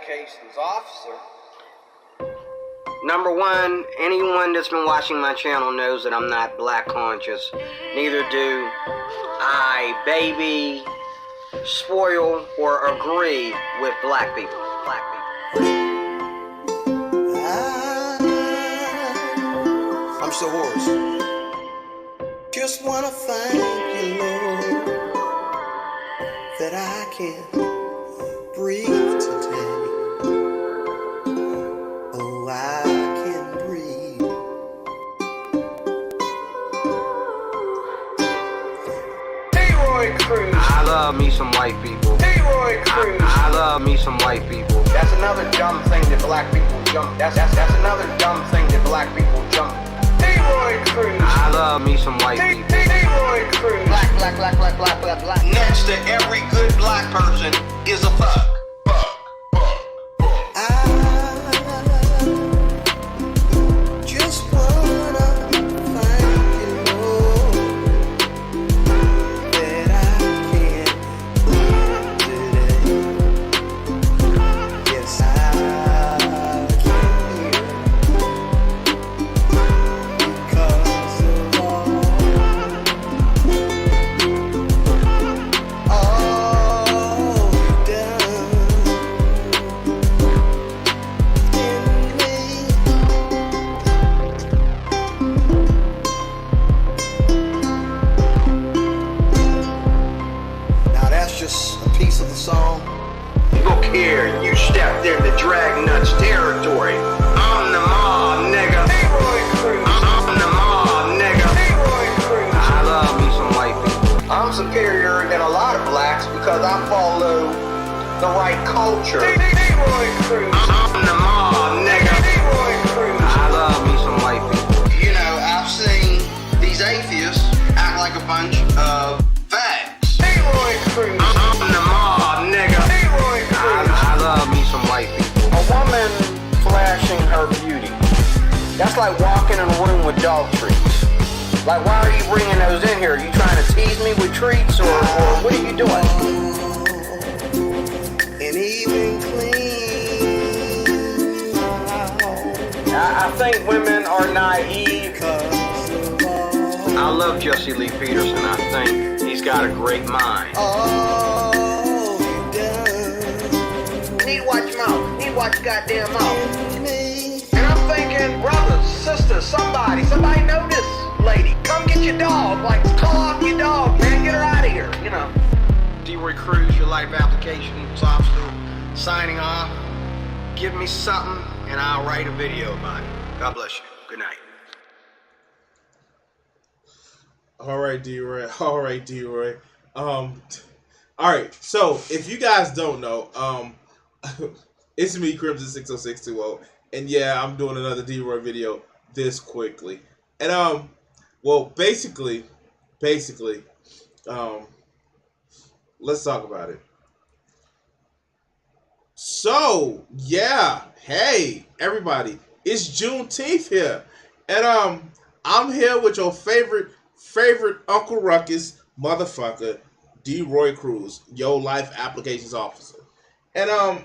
applications officer. Number one, anyone that's been watching my channel knows that I'm not black conscious. Neither do I baby, spoil, or agree with black people. I'm so hoarse. Just wanna thank you, Lord, that I can breathe today. Oh, I can breathe. Deroy Crews. I love me some white people. Deroy Crews. I love me some white people. That's another dumb thing that black people jump. That's another dumb thing that black people jump. Deroy Crews. I love me some white people. Deroy Crews. Black. Next to every good black person is a fuck. I just wanna thank you, Lord, that I can breathe today. Yes, I can hear because of all you've done in me. Now that's just a piece of the song. Look here, you stepped into Dragnuts territory. I'm the mob, nigga. Deroy Crews. I'm the mob, nigga. Deroy Crews. I love me some white people. I'm superior than a lot of blacks because I follow the right culture. Deroy Crews. I'm the mob, nigga. Deroy Crews. I love me some white people. You know, I've seen these atheists act like a bunch of fags. Deroy Crews. I'm the mob, nigga. Deroy Crews. I love me some white people. A woman flashing her beauty. That's like walking in a room with dog treats. Like, why are you bringing those in here? Are you trying to tease me with treats, or what are you doing? And even clean. I think women are naive. I love Jesse Lee Peterson. I think he's got a great mind. All you've done. Need to watch your mouth. Need to watch your goddamn mouth. And I'm thinking, brothers, sisters, somebody know this lady. Come get your dog. Like, call off your dog, man. Get her out of here, you know. Deroy Crews, your life applications officer, signing off. Give me something and I'll write a video about it. God bless you. Good night. All right, Deroy. All right, Deroy. All right. So if you guys don't know, it's me, Crimson 60620, and yeah, I'm doing another Deroy video this quickly. And well, basically, let's talk about it. So yeah, hey everybody, it's Juneteenth here, and I'm here with your favorite Uncle Ruckus motherfucker, Deroy Crews, your life applications officer. And I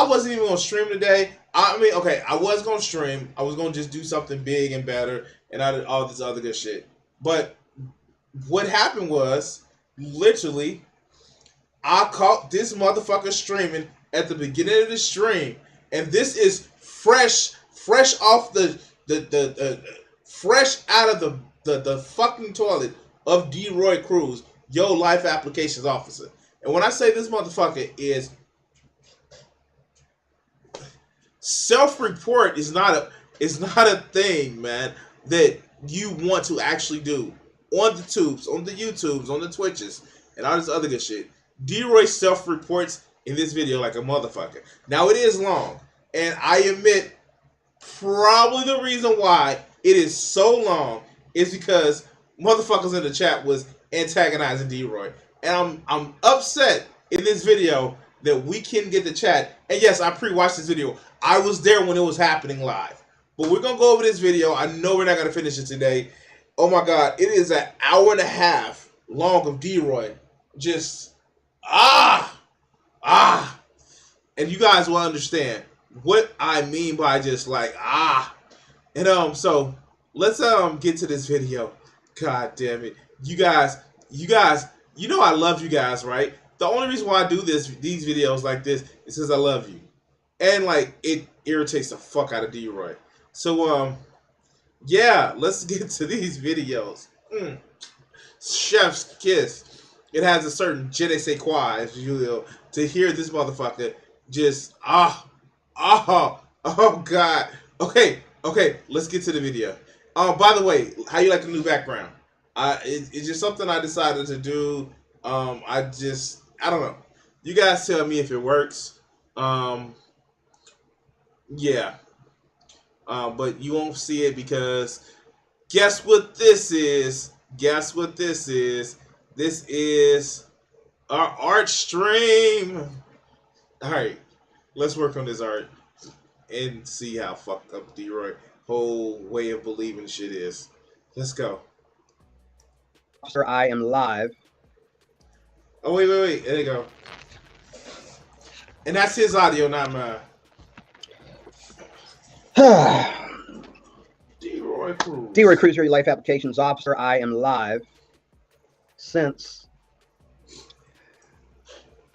wasn't even gonna stream today. I mean, okay, I was gonna stream. I was gonna just do something big and better and all this other good shit. But what happened was, literally, I caught this motherfucker streaming at the beginning of the stream, and this is fresh off fresh out of the fucking toilet of Deroy Crews, your life applications officer. And when I say this motherfucker is self-report is not a thing, man, that you want to actually do on the tubes, on the YouTubes, on the Twitches, and all this other good shit. Deroy self-reports in this video like a motherfucker. Now it is long, and I admit probably the reason why it is so long is because motherfuckers in the chat was antagonizing Deroy. And I'm upset in this video that we can get the chat. And yes, I pre-watched this video. I was there when it was happening live. But we're going to go over this video. I know we're not going to finish it today. Oh my God. It is an hour and a half long of Deroy. Just, and you guys will understand what I mean by just like And so let's get to this video. God damn it. You guys, you know I love you guys, right? The only reason why I do these videos like this is because I love you. And like it irritates the fuck out of Deroy. So yeah, let's get to these videos. Chef's kiss. It has a certain je ne sais quoi, as you will, to hear this motherfucker just oh god. Okay, let's get to the video. By the way, how you like the new background? It's just something I decided to do. I don't know. You guys tell me if it works. Yeah. But you won't see it because guess what this is? Guess what this is? This is our art stream. Alright, let's work on this art and see how fucked up Deroy whole way of believing shit is. Let's go. Sir, I am live. Oh wait. There you go. And that's his audio, not mine. Deroy Cruz. Deroy Cruz, your life applications officer. I am live since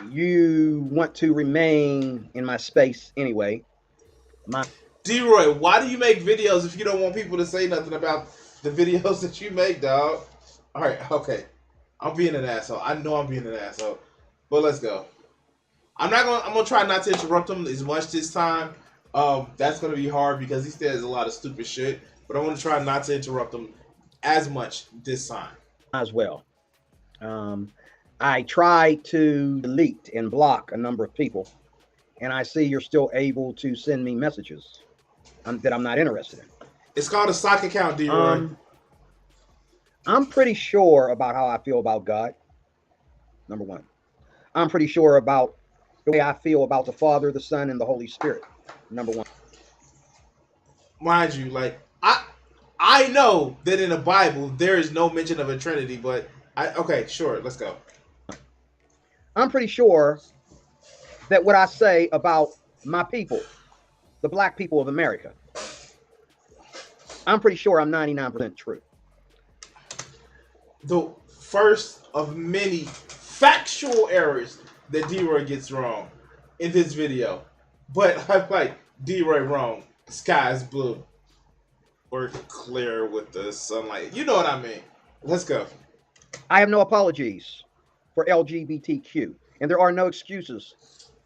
you want to remain in my space anyway. Deroy, why do you make videos if you don't want people to say nothing about the videos that you make, dog? All right, okay. I'm being an asshole. I know I'm being an asshole. But let's go. I'm gonna try not to interrupt him as much this time. That's gonna be hard because he says a lot of stupid shit. But I want to try not to interrupt him as much this time. As well. I try to delete and block a number of people, and I see you're still able to send me messages that I'm not interested in. It's called a sock account, Deroy. I'm pretty sure about how I feel about God. Number one. I'm pretty sure about the way I feel about the Father, the Son, and the Holy Spirit. Number one. Mind you, like I know that in the Bible there is no mention of a Trinity, but okay, sure, let's go. I'm pretty sure that what I say about my people, the black people of America, I'm pretty sure I'm 99% true. The first of many factual errors that Deroy gets wrong in this video. But I'm like, Deroy wrong. The sky is blue. Or clear with the sunlight. You know what I mean. Let's go. I have no apologies for LGBTQ, and there are no excuses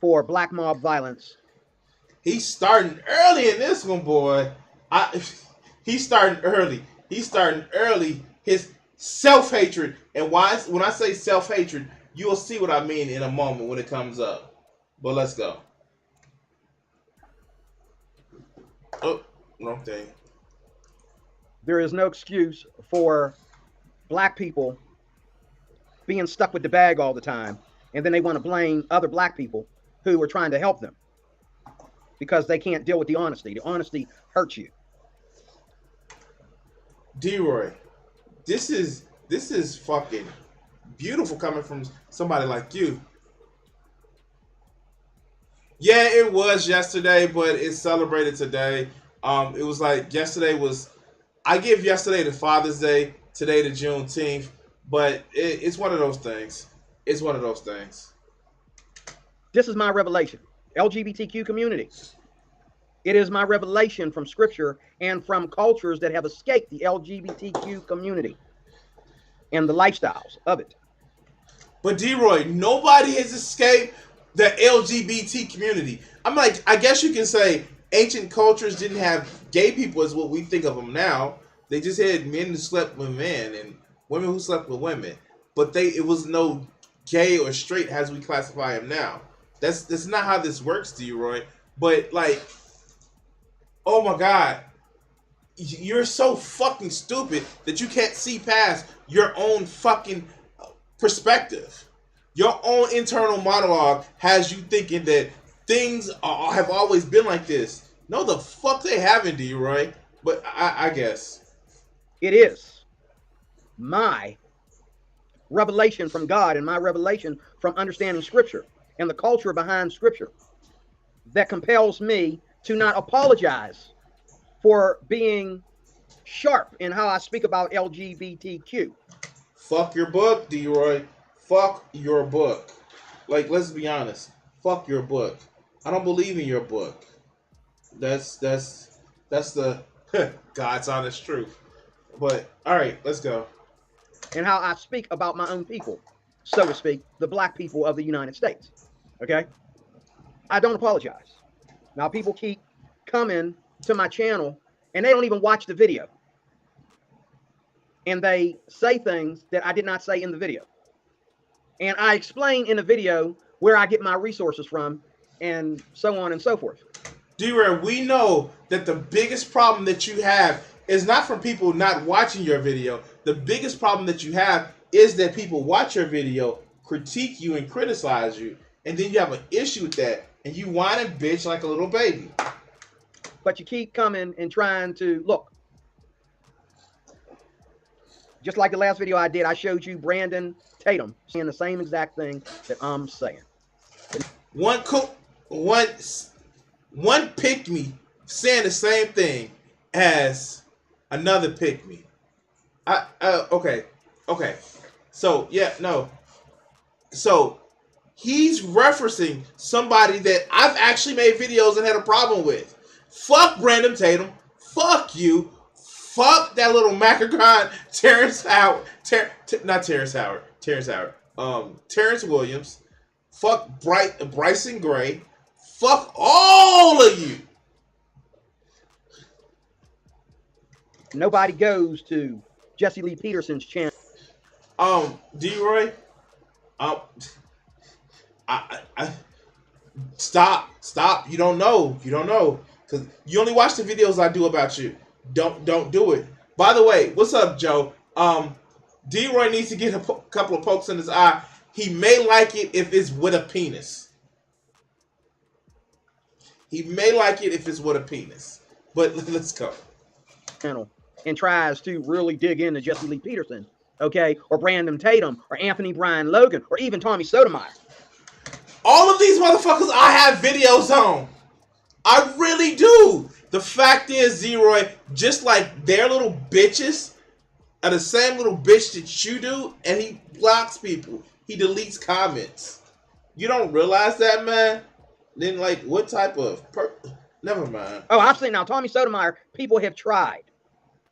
for black mob violence. He's starting early in this one, boy. He's starting early. He's starting early. His self-hatred. And when I say self-hatred, you'll see what I mean in a moment when it comes up. But let's go. Oh, wrong thing. There is no excuse for black people being stuck with the bag all the time, and then they want to blame other black people who are trying to help them because they can't deal with the honesty. The honesty hurts you. Deroy, this is fucking beautiful coming from somebody like you. Yeah, it was yesterday, but it's celebrated today. It was like yesterday was. I give yesterday to Father's Day, today to Juneteenth, but it's one of those things. It's one of those things. This is my revelation. LGBTQ community. It is my revelation from scripture and from cultures that have escaped the LGBTQ community and the lifestyles of it. But Deroy, nobody has escaped the LGBT community. I'm like, I guess you can say ancient cultures didn't have gay people as what we think of them now. They just had men who slept with men and women who slept with women. But it was no gay or straight as we classify them now. That's not how this works, Deroy. But like, oh my God, you're so fucking stupid that you can't see past your own fucking perspective. Your own internal monologue has you thinking that things have always been like this. No, the fuck they haven't, Deroy. But I guess. It is my revelation from God and my revelation from understanding scripture and the culture behind scripture that compels me to not apologize for being sharp in how I speak about LGBTQ. Fuck your book, Deroy. Fuck your book. Like, let's be honest. Fuck your book. I don't believe in your book. That's the God's honest truth. But all right, let's go. And how I speak about my own people, so to speak, the black people of the United States. Okay? I don't apologize. Now, people keep coming to my channel and they don't even watch the video. And they say things that I did not say in the video. And I explain in the video where I get my resources from and so on and so forth. D-Ray, we know that the biggest problem that you have is not from people not watching your video. The biggest problem that you have is that people watch your video, critique you, and criticize you, and then you have an issue with that, and you whine and bitch like a little baby. But you keep coming and trying to look. Just like the last video I did, I showed you Brandon Tatum saying the same exact thing that I'm saying. One pick me saying the same thing as another pick me. Okay. So yeah, no. So he's referencing somebody that I've actually made videos and had a problem with. Fuck Brandon Tatum. Fuck you. Fuck that little macaron Terrence Howard. Terrence Williams. Fuck Bryson Gray. Fuck all of you. Nobody goes to Jesse Lee Peterson's channel. D-Roy, stop. You don't know. Because you only watch the videos I do about you. Don't do it. By the way, what's up, Joe? D-Roy needs to get a couple of pokes in his eye. He may like it if it's with a penis. He may like it if it's with a penis. But let's go. Channel and tries to really dig into Jesse Lee Peterson, okay, or Brandon Tatum, or Anthony Bryan Logan, or even Tommy Sotomayor. All of these motherfuckers I have videos on. I really do. The fact is, Zeroy, just like their little bitches are the same little bitch that you do, and he blocks people. He deletes comments. You don't realize that, man? Then, like, what type of... Never mind. Oh, I've seen now, Tommy Sotomayor, people have tried.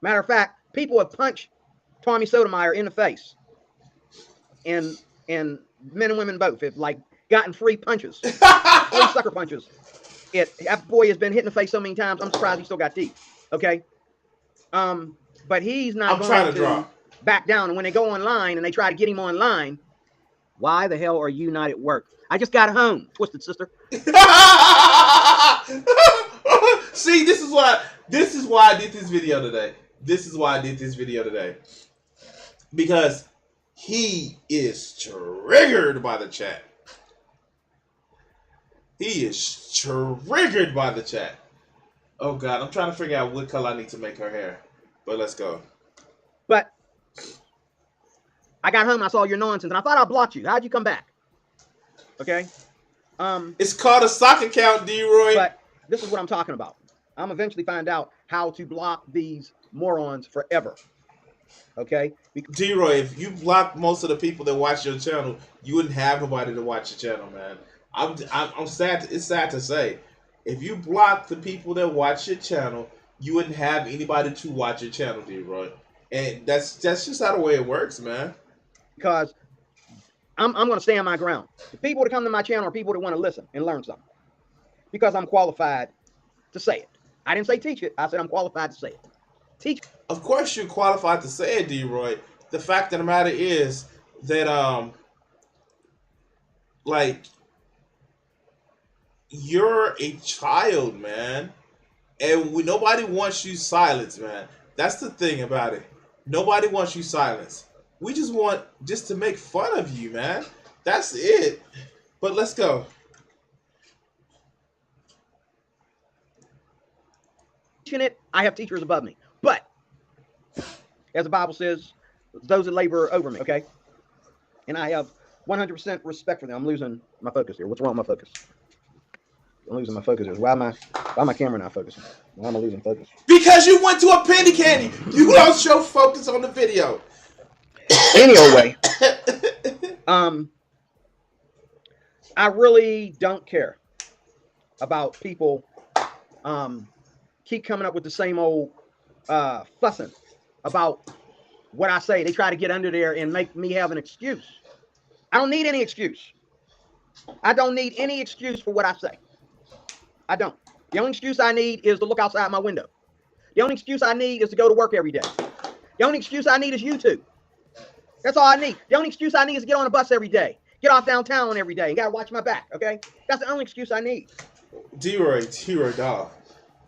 Matter of fact, people have punched Tommy Sotomayor in the face. And men and women both have, like, gotten free punches. Free sucker punches. That boy has been hit in the face so many times, I'm surprised he still got teeth. Okay? But he's not going to back down. And when they go online and they try to get him online, why the hell are you not at work? I just got home, Twisted Sister. See, this is why I did this video today. Because he is triggered by the chat. Oh God, I'm trying to figure out what color I need to make her hair. But let's go. But I got home, I saw your nonsense, and I thought I blocked you. How'd you come back? Okay? It's called a sock account, D-Roy. But this is what I'm talking about. I'm eventually find out how to block these morons forever. Okay? D-Roy, if you block most of the people that watch your channel, you wouldn't have nobody to watch your channel, man. I'm sad. It's sad to say, if you block the people that watch your channel, you wouldn't have anybody to watch your channel, D-Roy. And that's just how the way it works, man. Because I'm going to stand my ground. The people that come to my channel are people that want to listen and learn something. Because I'm qualified to say it. I didn't say teach it. I said I'm qualified to say it. Teach. Of course you're qualified to say it, D-Roy. The fact of the matter is that, like, you're a child, man. And nobody wants you silenced, man. That's the thing about it. Nobody wants you silenced. We just want to make fun of you, man. That's it. But let's go. Teaching it, I have teachers above me. But, as the Bible says, those that labor over me, okay? And I have 100% respect for them. I'm losing my focus here. What's wrong with my focus? losing my focus. Why my camera not focusing? Why am I losing focus? Because you went to a penny candy. You lost your focus on the video. Anyway, I really don't care about people keep coming up with the same old fussing about what I say. They try to get under there and make me have an excuse. I don't need any excuse. I don't need any excuse for what I say. I don't. The only excuse I need is to look outside my window. The only excuse I need is to go to work every day. The only excuse I need is YouTube. That's all I need. The only excuse I need is to get on a bus every day. Get off downtown every day and gotta watch my back, okay? That's the only excuse I need. Deroy, dog,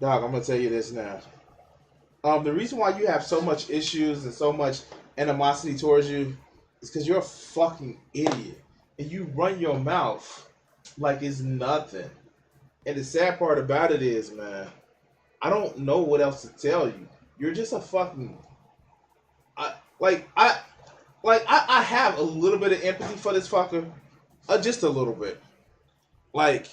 I'm gonna tell you this now. The reason why you have so much issues and so much animosity towards you is because you're a fucking idiot. And you run your mouth like it's nothing. And the sad part about it is, man, I don't know what else to tell you. You're just a fucking... I have a little bit of empathy for this fucker. Just a little bit. But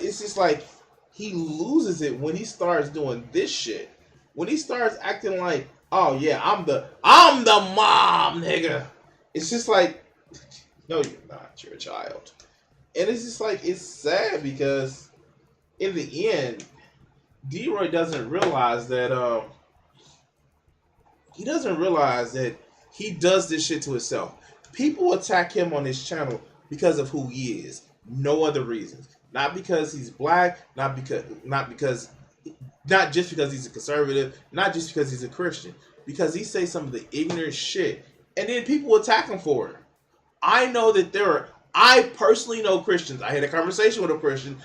it's just like, he loses it when he starts doing this shit. When he starts acting like, oh yeah, I'm the mom, nigga. It's just like, no, you're not. You're a child. And it's just like, it's sad because in the end, Deroy doesn't realize that he does this shit to himself. People attack him on his channel because of who he is. No other reasons. Not because he's black, not just because he's a conservative, not just because he's a Christian. Because he says some of the ignorant shit. And then people attack him for it. I personally know Christians. I had a conversation with a Christian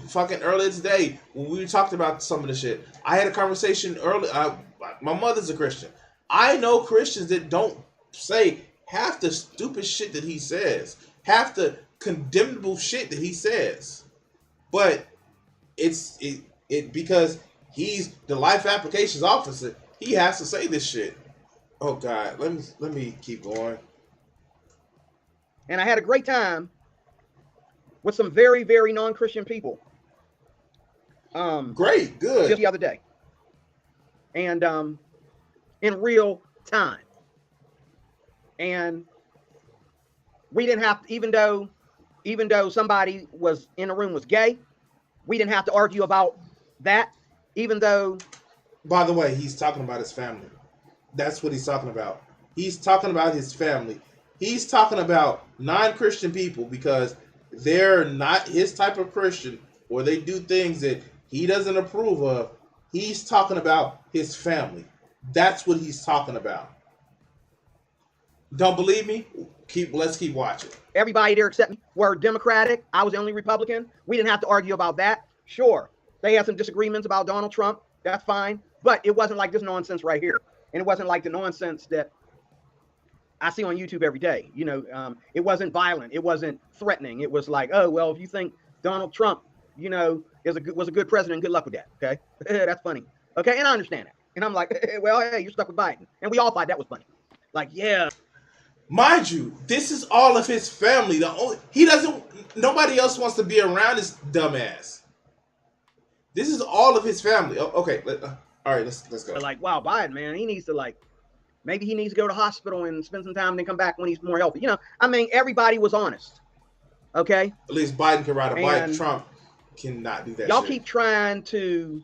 fucking earlier today when we talked about some of the shit. I had a conversation earlier. My mother's a Christian. I know Christians that don't say half the stupid shit that he says, half the condemnable shit that he says. But it's because he's the life applications officer, he has to say this shit. Oh God, let me keep going. And I had a great time with some very, very non-Christian people. Great, good. Just the other day. And in real time. And we didn't have to, even though somebody was in the room was gay, we didn't have to argue about that, even though... By the way, he's talking about his family. That's what he's talking about. He's talking about his family. He's talking about non-Christian people because they're not his type of Christian or they do things that he doesn't approve of. He's talking about his family. That's what he's talking about. Don't believe me? Let's keep watching. Everybody there except me were Democratic. I was the only Republican. We didn't have to argue about that. Sure, they had some disagreements about Donald Trump. That's fine. But it wasn't like this nonsense right here. And it wasn't like the nonsense that I see on YouTube every day. You know, it wasn't violent. It wasn't threatening. It was like, oh, well, if you think Donald Trump, you know, was a good president, good luck with that. Okay, that's funny. Okay, and I understand that. And I'm like, well, hey, you're stuck with Biden. And we all thought that was funny. Like, yeah. Mind you, this is all of his family. Nobody else wants to be around this dumbass. This is all of his family. Okay, all right, let's go. Like, wow, Biden, man, he needs to maybe he needs to go to hospital and spend some time and then come back when he's more healthy. You know, I mean, everybody was honest. Okay? At least Biden can ride a bike. Trump cannot do that. Y'all keep trying to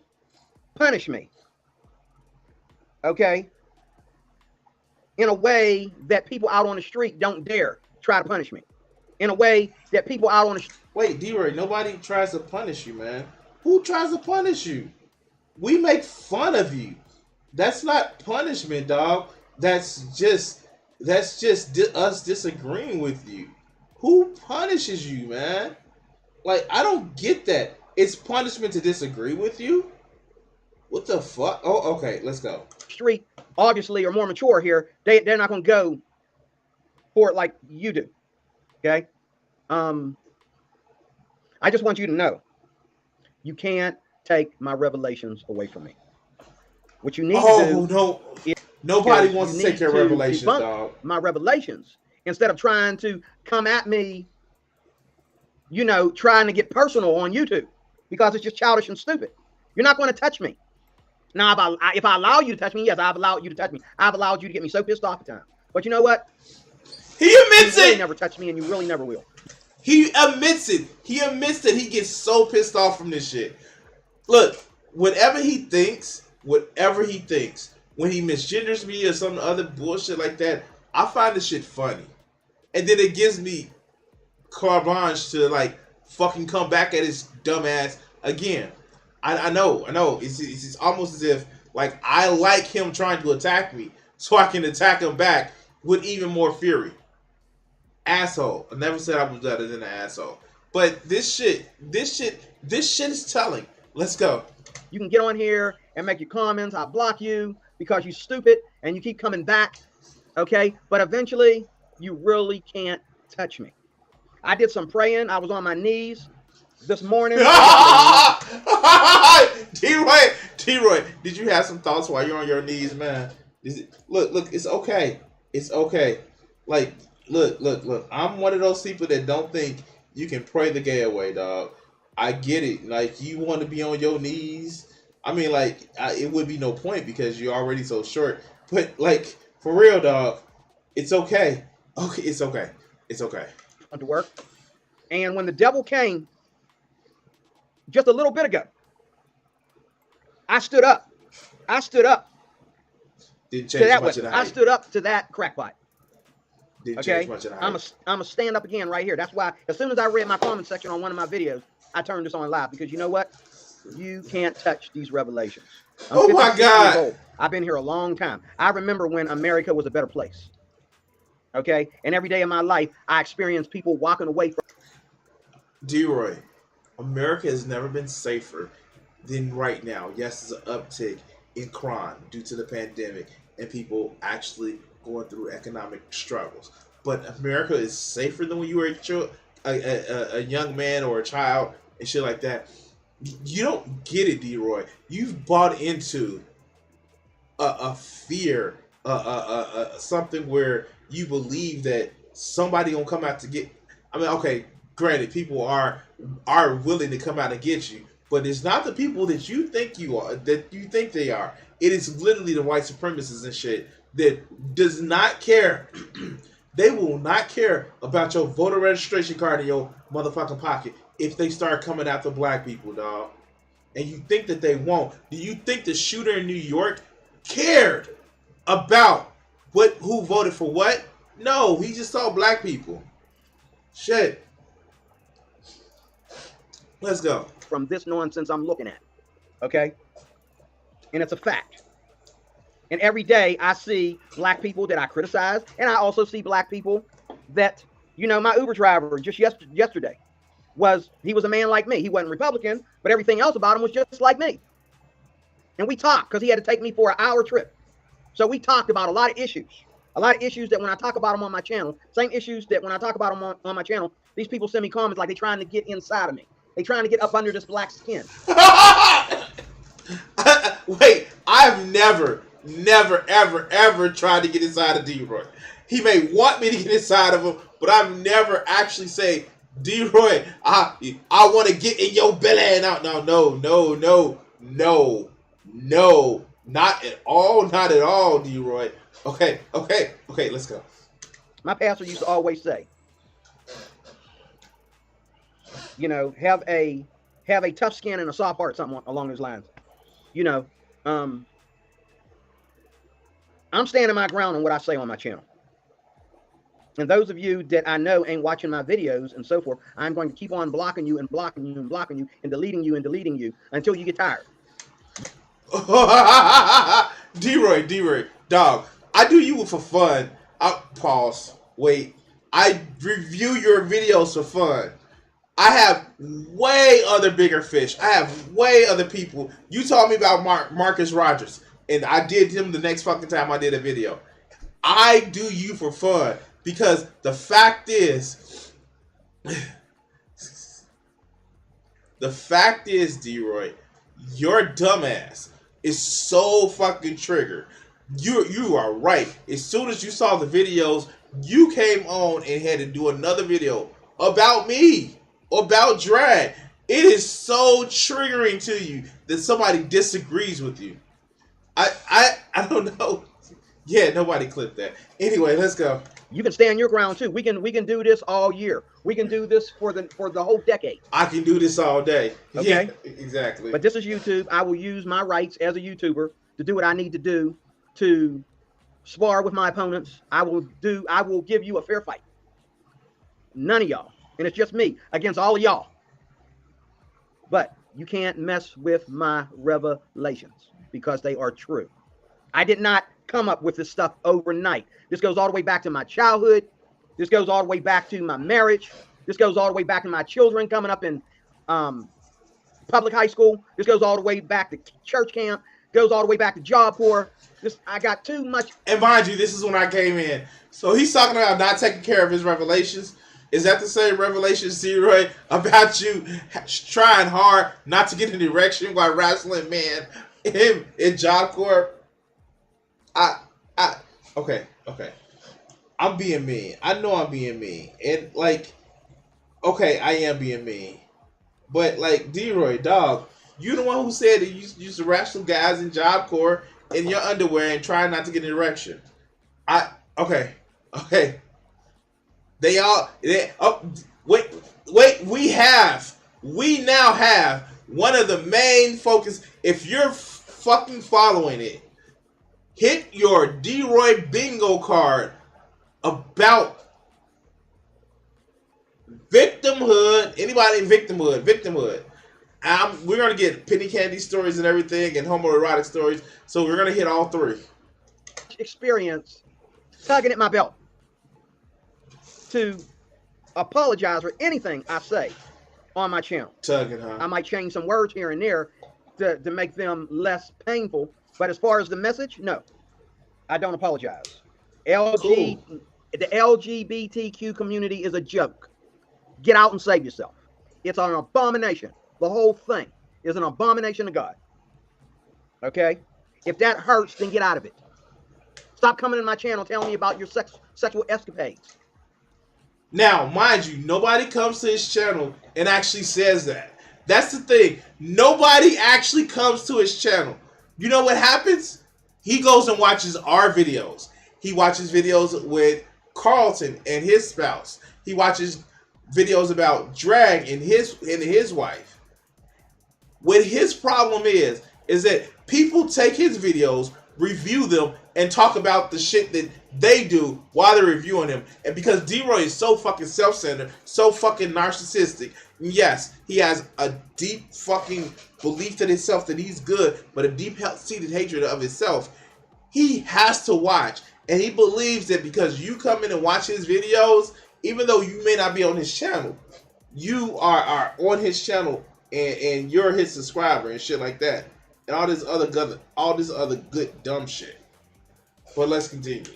punish me. Okay? In a way that people out on the street don't dare try to punish me. In a way that people out on the street... Wait, D-Ray, nobody tries to punish you, man. Who tries to punish you? We make fun of you. That's not punishment, dog. That's just us disagreeing with you. Who punishes you, man? Like, I don't get that. It's punishment to disagree with you? What the fuck? Oh, okay, let's go. Street, obviously, are more mature here. They're not going to go for it like you do. Okay? I just want you to know, you can't take my revelations away from me. What you need to do... No. Nobody wants to take your revelations, dog. My revelations. Instead of trying to come at me you know, trying to get personal on YouTube because it's just childish and stupid. You're not going to touch me. Now, if I allow you to touch me, yes, I've allowed you to touch me. I've allowed you to get me so pissed off at times. But you know what? He admits you really it. never touch me, and you really never will. He admits it. He admits that he gets so pissed off from this shit. Look, whatever he thinks, when he misgenders me or some other bullshit like that, I find the shit funny. And then it gives me carte blanche to like fucking come back at his dumb ass again. I know. It's almost as if like I like him trying to attack me so I can attack him back with even more fury. Asshole. I never said I was better than an asshole. But this shit is telling. Let's go. You can get on here and make your comments. I'll block you because you're stupid and you keep coming back. Okay? But eventually, you really can't touch me. I did some praying. I was on my knees this morning. Deroy, did you have some thoughts while you're on your knees, man? Look, it's okay. It's okay. Like, look. I'm one of those people that don't think you can pray the gay away, dog. I get it. Like, you want to be on your knees. I mean, like, it would be no point because you're already so short. But, like, for real, dog, it's okay. Okay, it's okay. It's okay. To work. And when the devil came just a little bit ago, I stood up. Didn't To change that much of way. the I height. stood up to that crackpot. Didn't Okay? change much of the height. I'm a stand up again right here. That's why as soon as I read my comment section on one of my videos, I turned this on live because you know what? You can't touch these revelations. I'm Oh my 56 years God. old. I've been here a long time. I remember when America was a better place. Okay? And every day of my life, I experienced people walking away from. Deroy, America has never been safer than right now. Yes, there's an uptick in crime due to the pandemic and people actually going through economic struggles. But America is safer than when you were a young man or a child and shit like that. You don't get it, Deroy. You've bought into a fear, something where you believe that somebody gonna come out to get. I mean, okay, granted, people are willing to come out and get you, but it's not the people that you think they are. It is literally the white supremacists and shit that does not care. They will not care about your voter registration card in your motherfucking pocket if they start coming after black people, dog. And you think that they won't. Do you think the shooter in New York cared about who voted for what? No, he just saw black people. Shit. Let's go. From this nonsense I'm looking at. Okay? And it's a fact. And every day I see black people that I criticize, and I also see black people that, you know, my Uber driver just yesterday he was a man like me. He wasn't Republican, but everything else about him was just like me. And we talked because he had to take me for an hour trip. So we talked about a lot of issues. A lot of issues that when I talk about them on my channel, same issues that when I talk about them on my channel, these people send me comments like they're trying to get inside of me. They're trying to get up under this black skin. Wait, I've never, ever tried to get inside of Deroy. He may want me to get inside of him, but I've never actually say, Deroy, I want to get in your belly and out. No, not at all, Deroy. Okay, let's go. My pastor used to always say, you know, have a tough skin and a soft heart, something along those lines. You know, I'm standing my ground on what I say on my channel. And those of you that I know ain't watching my videos and so forth, I'm going to keep on blocking you and blocking you and blocking you and deleting you until you get tired. Deroy, dog, I do you for fun. Pause. Wait. I review your videos for fun. I have way other bigger fish. I have way other people. You told me about Marcus Rogers, and I did him the next fucking time I did a video. I do you for fun because the fact is, Deroy, your dumbass is so fucking triggered. You are right. As soon as you saw the videos, you came on and had to do another video about me. about drag. It is so triggering to you that somebody disagrees with you. I don't know. Yeah, nobody clipped that. Anyway, let's go. You can stand your ground too. We can do this all year. We can do this for the whole decade. I can do this all day. Okay. Yeah, exactly. But this is YouTube. I will use my rights as a YouTuber to do what I need to do to spar with my opponents. I will give you a fair fight. None of y'all. And it's just me against all of y'all. But you can't mess with my revelations because they are true. I did not come up with this stuff overnight. This goes all the way back to my childhood. This goes all the way back to my marriage. This goes all the way back to my children coming up in public high school. This goes all the way back to church camp. Goes all the way back to Job Corps. I got too much. And mind you, this is when I came in. So he's talking about not taking care of his revelations. Is that the same revelation, Deroy, about you trying hard not to get an erection while wrestling, man? Him in Job Corps. Okay. I'm being mean. I know I'm being mean. And like, okay, I am being mean. But like, Deroy, dog, you the one who said that you used to wrestle guys in Job Corps in your underwear and try not to get an erection. Okay. We now have one of the main focus. If you're fucking following it, hit your Deroy bingo card about victimhood. Anybody in victimhood. We're gonna get penny candy stories and everything, and homoerotic stories. So we're gonna hit all three. Experience tugging at my belt to apologize for anything I say on my channel. Tugging, huh? I might change some words here and there to make them less painful. But as far as the message, no, I don't apologize. Cool. The LGBTQ community is a joke. Get out and save yourself. It's an abomination. The whole thing is an abomination to God. Okay? If that hurts, then get out of it. Stop coming to my channel telling me about your sexual escapades. Now, mind you, nobody comes to his channel and actually says that. That's the thing. Nobody actually comes to his channel. You know what happens? He goes and watches our videos. He watches videos with Carlton and his spouse. He watches videos about drag and his wife. What his problem is that people take his videos, review them, and talk about the shit that they do while they're reviewing him. And because Deroy is so fucking self-centered, so fucking narcissistic, yes, he has a deep fucking belief to himself that he's good, but a deep-seated hatred of himself. He has to watch. And he believes that because you come in and watch his videos, even though you may not be on his channel, you are on his channel and you're his subscriber and shit like that. And all this other good dumb shit. But let's continue.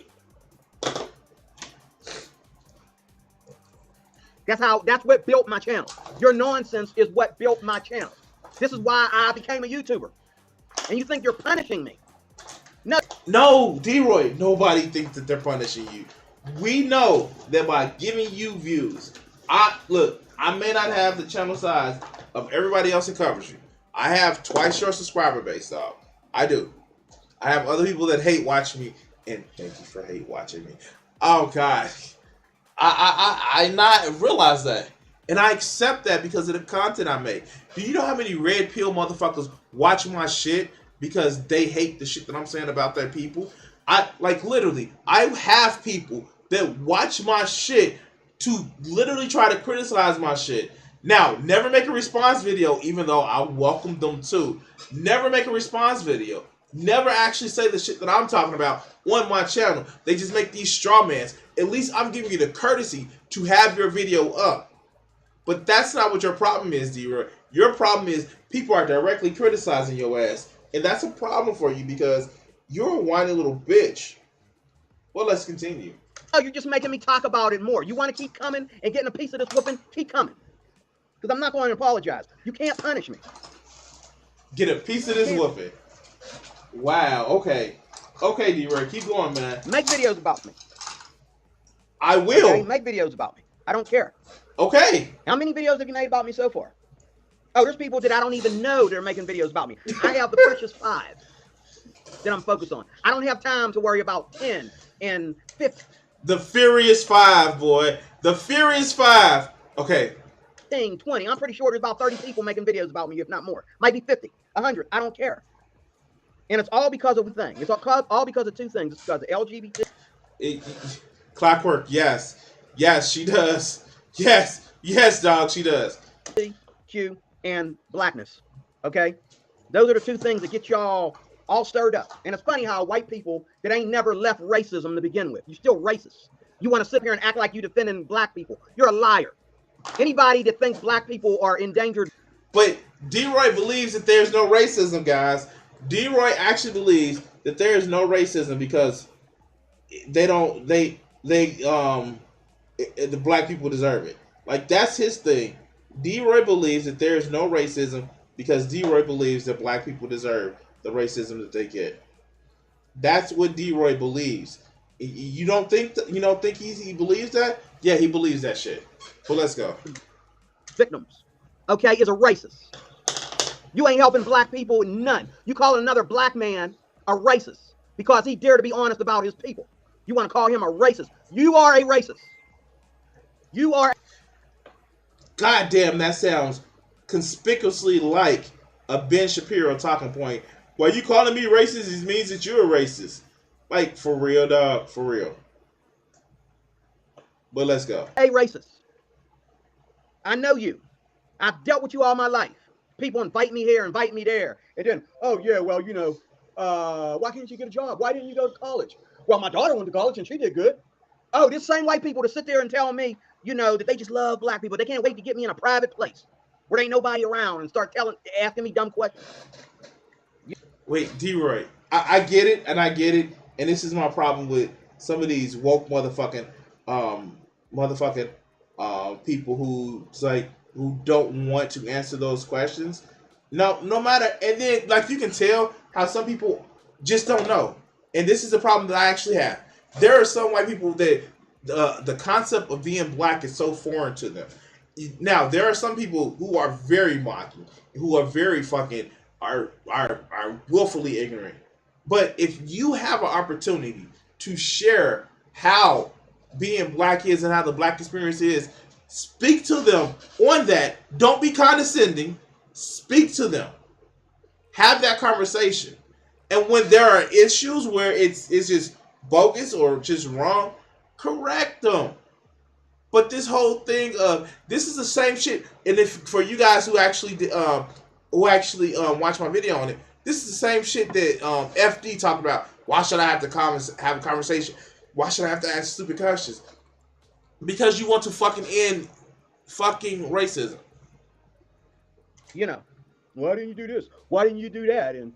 That's what built my channel. Your nonsense is what built my channel. This is why I became a YouTuber. And you think you're punishing me. No, Deroy, nobody thinks that they're punishing you. We know that by giving you views, I may not have the channel size of everybody else that covers you. I have twice your subscriber base, dog. I do. I have other people that hate watching me, and thank you for hate watching me. Oh God, I not realize that, and I accept that because of the content I make. Do you know how many red pill motherfuckers watch my shit because they hate the shit that I'm saying about their people? I have people that watch my shit to literally try to criticize my shit. Now, never make a response video, even though I welcome them to. Never make a response video. Never actually say the shit that I'm talking about on my channel. They just make these straw mans. At least I'm giving you the courtesy to have your video up. But that's not what your problem is, D-Roy. Your problem is people are directly criticizing your ass. And that's a problem for you because you're a whiny little bitch. Well, let's continue. Oh, you're just making me talk about it more. You want to keep coming and getting a piece of this whooping? Keep coming. Because I'm not going to apologize. You can't punish me. Get a piece of this whooping. Wow, okay. Okay, D-Roy, keep going, man. Make videos about me. I will. Okay? Make videos about me. I don't care. Okay. How many videos have you made about me so far? Oh, there's people that I don't even know that are making videos about me. I have the precious 5 that I'm focused on. I don't have time to worry about 10 and 15. The Furious 5, boy. The Furious 5. Okay. 20. I'm pretty sure there's about 30 people making videos about me, if not more. Might be 50, 100. I don't care. And it's all because of a thing. It's all because of 2 things. It's because of LGBT. Clockwork, yes. Yes, she does. Yes. Yes, dog, she does. Q, and blackness. Okay? Those are the 2 things that get y'all all stirred up. And it's funny how white people that ain't never left racism to begin with, you're still racist. You want to sit here and act like you defending black people. You're a liar. Anybody that thinks black people are endangered. But Deroy believes that there's no racism, guys. Deroy actually believes that there is no racism because the black people deserve it. Like, that's his thing. Deroy believes that there is no racism because Deroy believes that black people deserve the racism that they get. That's what Deroy believes. You don't think he believes that? Yeah, he believes that shit. But let's go. Victims, okay, is a racist. You ain't helping black people, none. You call another black man a racist because he dared to be honest about his people. You want to call him a racist. You are a racist. You are. God damn, that sounds conspicuously like a Ben Shapiro talking point. Why you calling me racist? It means that you're a racist. Like, for real, dog. For real. But let's go. A racist. I know you. I've dealt with you all my life. People invite me here, invite me there. And then, oh, yeah, well, you know, why can't you get a job? Why didn't you go to college? Well, my daughter went to college and she did good. Oh, this same white people to sit there and tell me, you know, that they just love black people. They can't wait to get me in a private place where there ain't nobody around and start asking me dumb questions. Wait, Deroy, I get it, and I get it, and this is my problem with some of these woke people who don't want to answer those questions. No matter, and then like you can tell how some people just don't know, and this is the problem that I actually have. There are some white people that the concept of being black is so foreign to them. Now there are some people who are very mocking, who are very fucking are willfully ignorant. But if you have an opportunity to share how being black is and how the black experience is, speak to them on that. Don't be condescending. Speak to them. Have that conversation. And when there are issues where it's just bogus or just wrong, correct them. But this whole thing of this is the same shit. And if for you guys who actually watch my video on it, this is the same shit that FD talked about. Why should I have to have a conversation? Why should I have to ask stupid questions? Because you want to fucking end fucking racism. You know, why didn't you do this? Why didn't you do that? And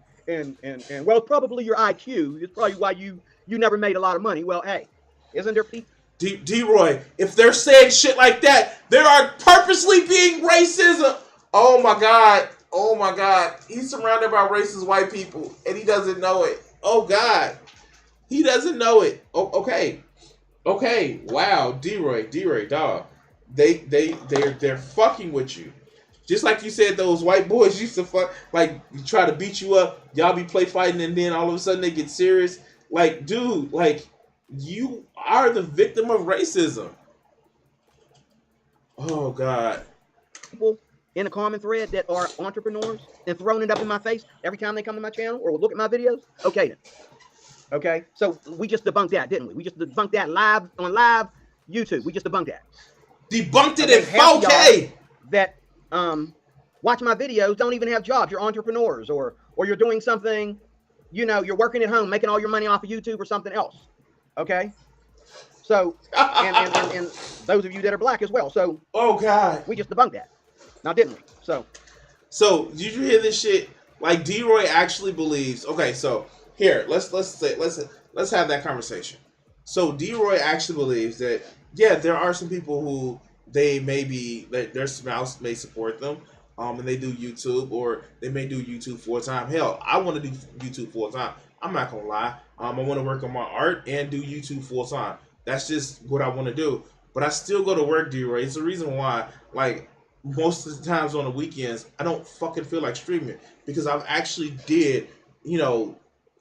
well, it's probably your IQ. It's probably why you never made a lot of money. Well, hey, isn't there people? Deroy, if they're saying shit like that, they are purposely being racism. Oh my God. Oh my God. He's surrounded by racist white people and he doesn't know it. Oh God. He doesn't know it. Oh, okay. Okay. Wow. Deroy, dog. They're fucking with you. Just like you said, those white boys used to fuck, like, try to beat you up. Y'all be play fighting and then all of a sudden they get serious. Like, dude, like, you are the victim of racism. Oh God. People in the comment thread that are entrepreneurs and throwing it up in my face every time they come to my channel or look at my videos. Okay then. Okay. So we just debunked that, didn't we? We just debunked that on live YouTube. We just debunked that. Debunked it in 4K. That watch my videos don't even have jobs. You're entrepreneurs or you're doing something, you know, you're working at home, making all your money off of YouTube or something else. Okay. So and those of you that are black as well. So oh God. We just debunked that. Now didn't we? So did you hear this shit? Like Deroy actually believes. Okay, so here let's have that conversation. So Deroy actually believes that yeah, there are some people who their spouse may support them, and they do YouTube or they may do YouTube full time. Hell, I want to do YouTube full time. I'm not gonna lie. I want to work on my art and do YouTube full time. That's just what I want to do. but I still go to work, D-Ray. It's the reason why, like, most of the times on the weekends, I don't fucking feel like streaming because I've actually did,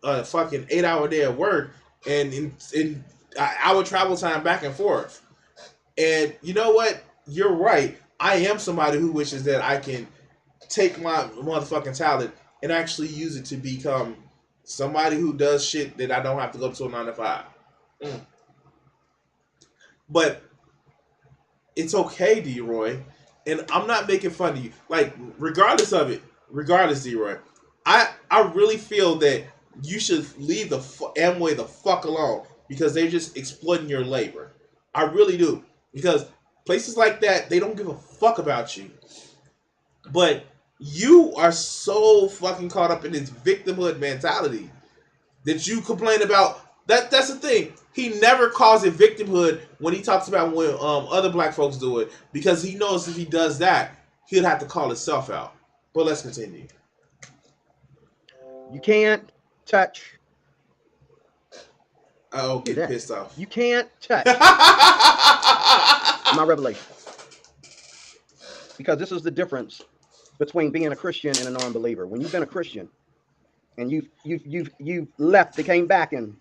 a fucking 8-hour day of work and in hour travel time back and forth. And you know what? You're right. I am somebody who wishes that I can take my motherfucking talent and actually use it to become somebody who does shit that I don't have to go to a 9 to 5. But it's okay, D-Roy. And I'm not making fun of you. Like, regardless, D-Roy, I really feel that you should leave the Amway the fuck alone because they're just exploiting your labor. I really do. Because places like that, they don't give a fuck about you. But you are so fucking caught up in this victimhood mentality that you complain about. That's the thing. He never calls it victimhood when he talks about when other black folks do it because he knows if he does that, he'll have to call himself out. But let's continue. You can't touch. I'll get pissed off. You can't touch my revelation. Because this is the difference between being a Christian and a non-believer. When you've been a Christian and you've left, they came back and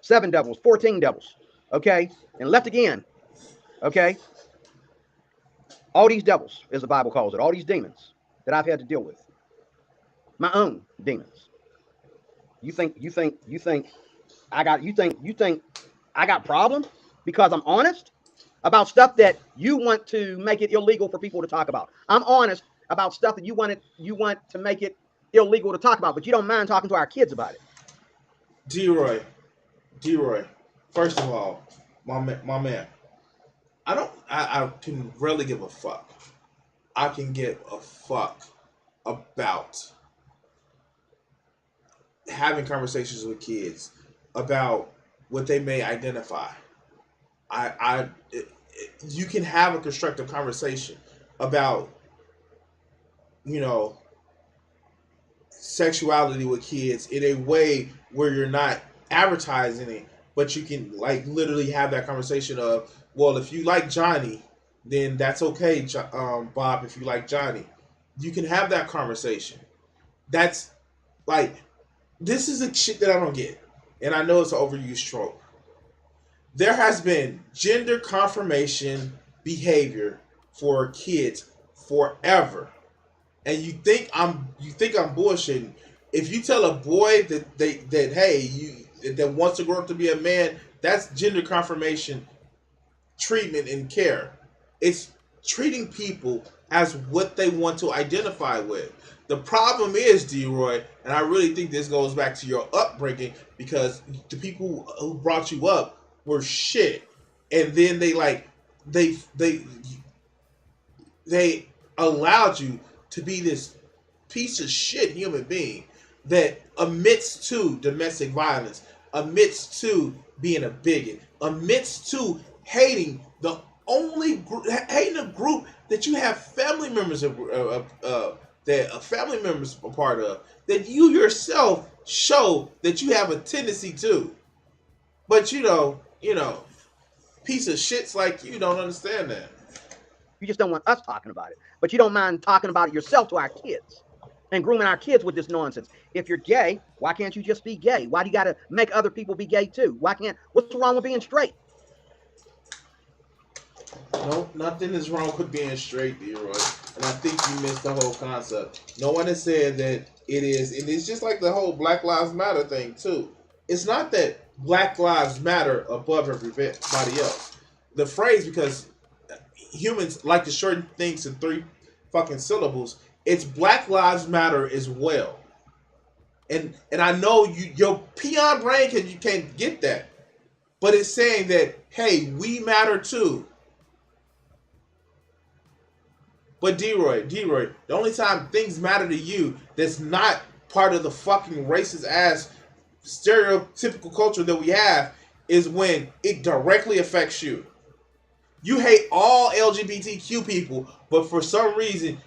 7 devils, 14 devils, okay, and left again, okay. All these devils, as the Bible calls it, all these demons that I've had to deal with, my own demons. You think I got problems because I'm honest about stuff that you want to make it illegal for people to talk about. I'm honest about stuff that you want to make it illegal to talk about, but you don't mind talking to our kids about it. Deroy, first of all, my man, I can rarely give a fuck. I can give a fuck about having conversations with kids about what they may identify. You can have a constructive conversation about, sexuality with kids in a way where you're not advertising it, but you can like literally have that conversation of, well, if you like Johnny, then that's okay, Bob. If you like Johnny, you can have that conversation. That's like, this is the shit that I don't get, and I know it's an overused trope. There has been gender confirmation behavior for kids forever. And you think I'm bullshitting. If you tell a boy that wants to grow up to be a man, that's gender confirmation treatment and care. It's treating people as what they want to identify with. The problem is, Deroy, and I really think this goes back to your upbringing, because the people who brought you up were shit, and then they allowed you to be this piece of shit human being that admits to domestic violence, admits to being a bigot, admits to hating the hating a group that you have family members family members are part of, that you yourself show that you have a tendency to. But piece of shits like you don't understand that. You just don't want us talking about it. But you don't mind talking about it yourself to our kids and grooming our kids with this nonsense. If you're gay, why can't you just be gay? Why do you got to make other people be gay too? What's wrong with being straight? No, nothing is wrong with being straight, Deroy. And I think you missed the whole concept. No one has said that it is. And it's just like the whole Black Lives Matter thing too. It's not that Black Lives Matter above everybody else. The phrase, because humans like to shorten things to 3 fucking syllables, it's Black Lives Matter as well. And I know your peon brain you can't get that, but it's saying that, hey, we matter too. But Deroy, the only time things matter to you that's not part of the fucking racist ass stereotypical culture that we have is when it directly affects you. You hate all LGBTQ people, but for some reason,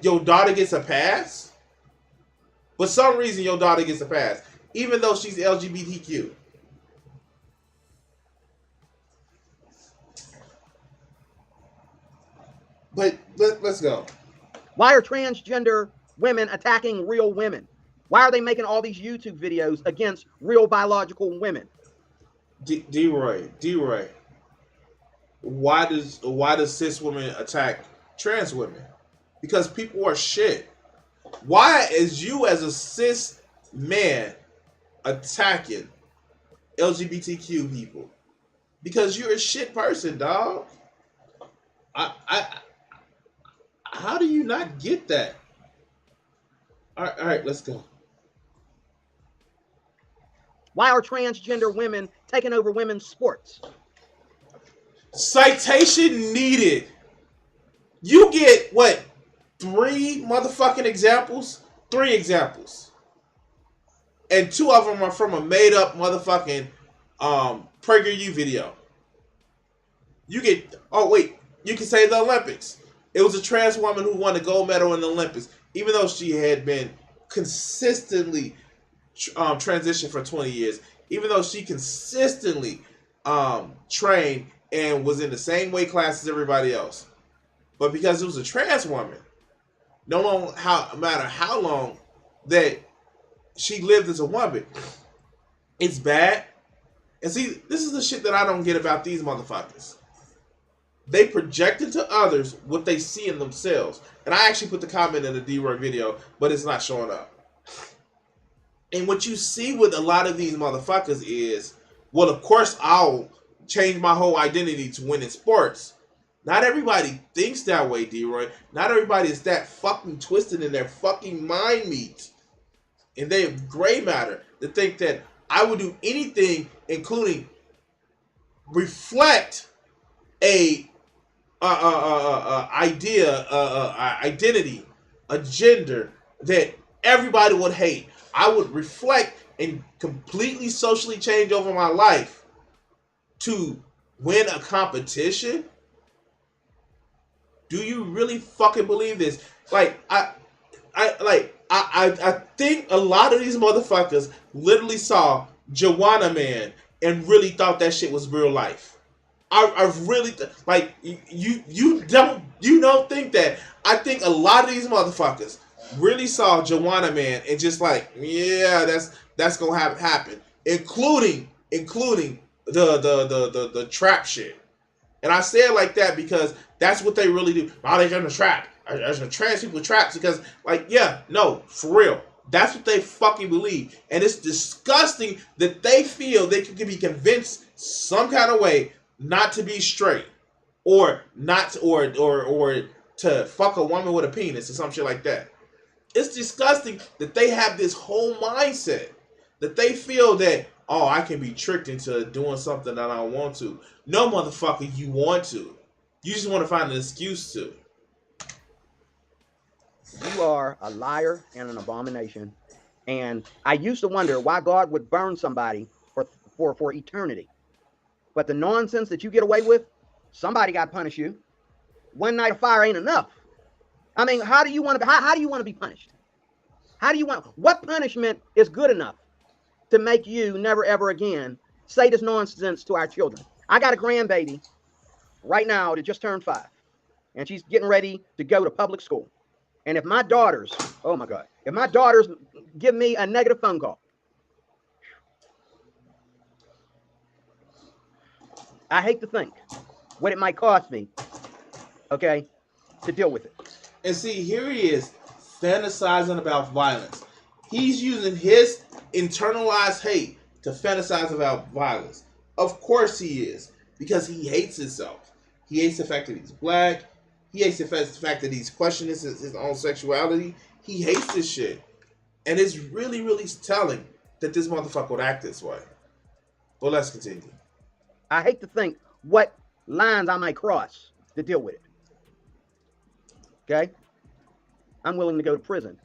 your daughter gets a pass. For some reason, your daughter gets a pass, even though she's LGBTQ. But let's go. Why are transgender women attacking real women? Why are they making all these YouTube videos against real biological women? D-Roy, why does cis women attack trans women? Because people are shit. Why is you as a cis man attacking LGBTQ people? Because you're a shit person, dog. I how do you not get that? All right, let's go. Why are transgender women taking over women's sports? Citation needed. You get what? Three motherfucking examples? Three examples. And two of them are from a made up motherfucking PragerU video. You get, oh wait, you can say the Olympics. It was a trans woman who won a gold medal in the Olympics, even though she had been consistently transitioned for 20 years, even though she consistently trained and was in the same weight class as everybody else. But because it was a trans woman, no matter how long that she lived as a woman, it's bad. And see, this is the shit that I don't get about these motherfuckers. They project into others what they see in themselves. And I actually put the comment in the Deroy video, but it's not showing up. And what you see with a lot of these motherfuckers is, well, of course I'll change my whole identity to win in sports. Not everybody thinks that way, Deroy. Not everybody is that fucking twisted in their fucking mind meat. And they have gray matter to think that I would do anything, including reflect a identity, a gender that everybody would hate. I would reflect and completely socially change over my life to win a competition. Do you really fucking believe this? Like I think a lot of these motherfuckers literally saw Joanna Man and really thought that shit was real life. I really like you don't think that. I think a lot of these motherfuckers really saw Joanna Man and just like, yeah, that's gonna happen, including the trap shit. And I say it like that because that's what they really do. Oh, they're gonna trap. There's gonna trans people traps because, like, yeah, no, for real. That's what they fucking believe. And it's disgusting that they feel they can be convinced some kind of way not to be straight. Or not or to fuck a woman with a penis or some shit like that. It's disgusting that they have this whole mindset. That they feel that, oh, I can be tricked into doing something that I don't want to. No, motherfucker, you want to. You just want to find an excuse to. You are a liar and an abomination. And I used to wonder why God would burn somebody for eternity. But the nonsense that you get away with, somebody got to punish you. One night of fire ain't enough. I mean, how do you want to? How do you want to be punished? How do you want? What punishment is good enough to make you never ever again say this nonsense to our children? I got a grandbaby right now that just turned 5, and she's getting ready to go to public school. And if my daughters, oh my God, if my daughters give me a negative phone call, I hate to think what it might cost me, okay, to deal with it. And see, here he is fantasizing about violence. He's using his internalized hate to fantasize about violence. Of course he is, because he hates himself. He hates the fact that he's black. He hates the fact that he's questioning his own sexuality. He hates this shit. And it's really, really telling that this motherfucker would act this way. But let's continue. I hate to think what lines I might cross to deal with it. Okay? I'm willing to go to prison,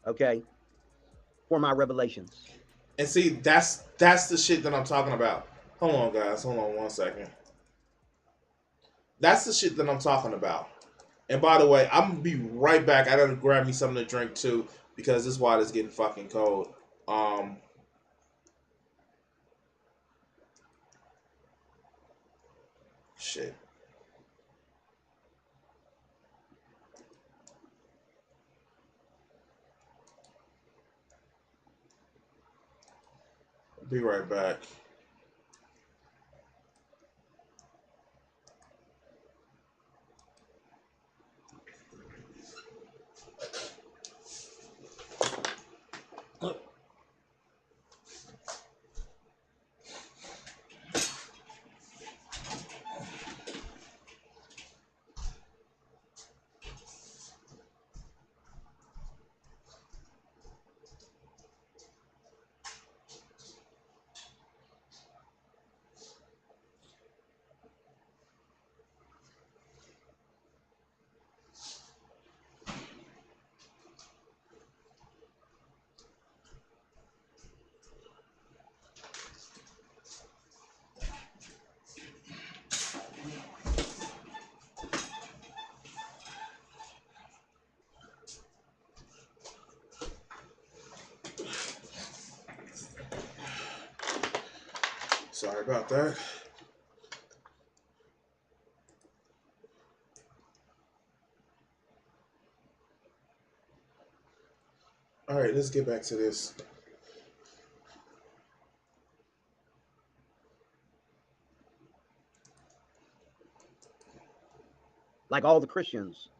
okay, for my revelations. And see, that's the shit that I'm talking about. Hold on, guys. Hold on 1 second. That's the shit that I'm talking about. And by the way, I'm gonna be right back. I gotta grab me something to drink too, because this water's getting fucking cold. Shit. be right back. Sorry about that. All right, let's get back to this. Like all the Christians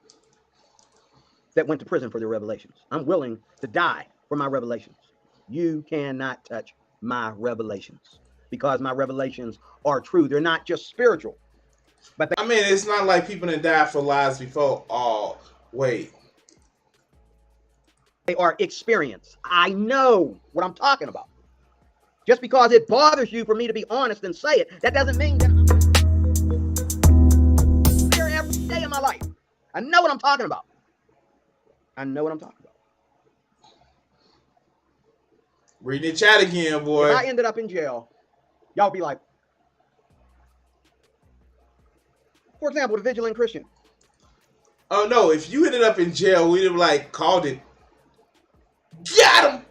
that went to prison for their revelations. I'm willing to die for my revelations. You cannot touch my revelations because my revelations are true. They're not just spiritual, but I mean, it's not like people that died for lies before. Oh, wait. they are experience. I know what I'm talking about. Just because it bothers you for me to be honest and say it, that doesn't mean that I'm there every day of my life. I know what I'm talking about. I know what I'm talking about. Read the chat again, boy. If I ended up in jail, y'all be like, for example, the vigilant Christian. Oh no, if you ended up in jail, we'd have like called it. Got him!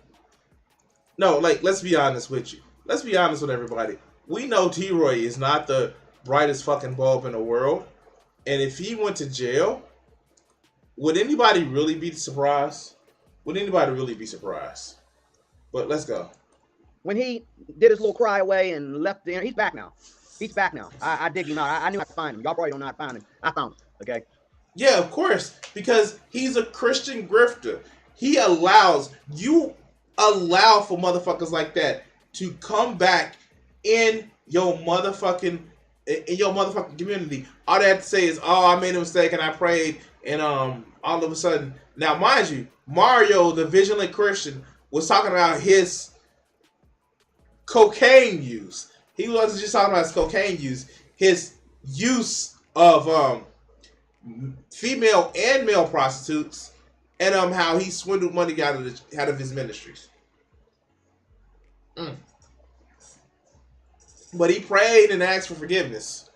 No, like, let's be honest with you. Let's be honest with everybody. We know Deroy is not the brightest fucking bulb in the world. And if he went to jail, would anybody really be surprised? Would anybody really be surprised? But let's go. When he did his little cry away and left there, he's back now. He's back now. I dig him out. I knew I could find him. Y'all probably don't know how to find him. I found him. Okay. Yeah, of course. Because he's a Christian grifter. He allows, you allow for motherfuckers like that to come back in your motherfucking community. All they have to say is, oh, I made a mistake and I prayed, and all of a sudden, now mind you, Mario, the vigilant Christian, was talking about his cocaine use. He wasn't just talking about his cocaine use, his use of female and male prostitutes, and how he swindled money out of his ministries. But he prayed and asked for forgiveness,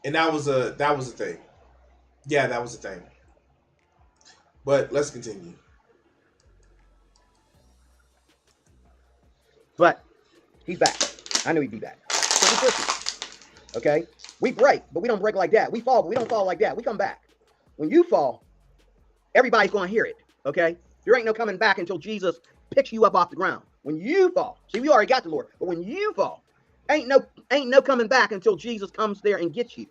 and that was a thing. Yeah, that was a thing. But let's continue. But he's back. I knew he'd be back. So we're Christians. Okay? We break, but we don't break like that. We fall, but we don't fall like that. We come back. When you fall, everybody's going to hear it. Okay? There ain't no coming back until Jesus picks you up off the ground. When you fall, see, we already got the Lord, but when you fall, ain't no coming back until Jesus comes there and gets you.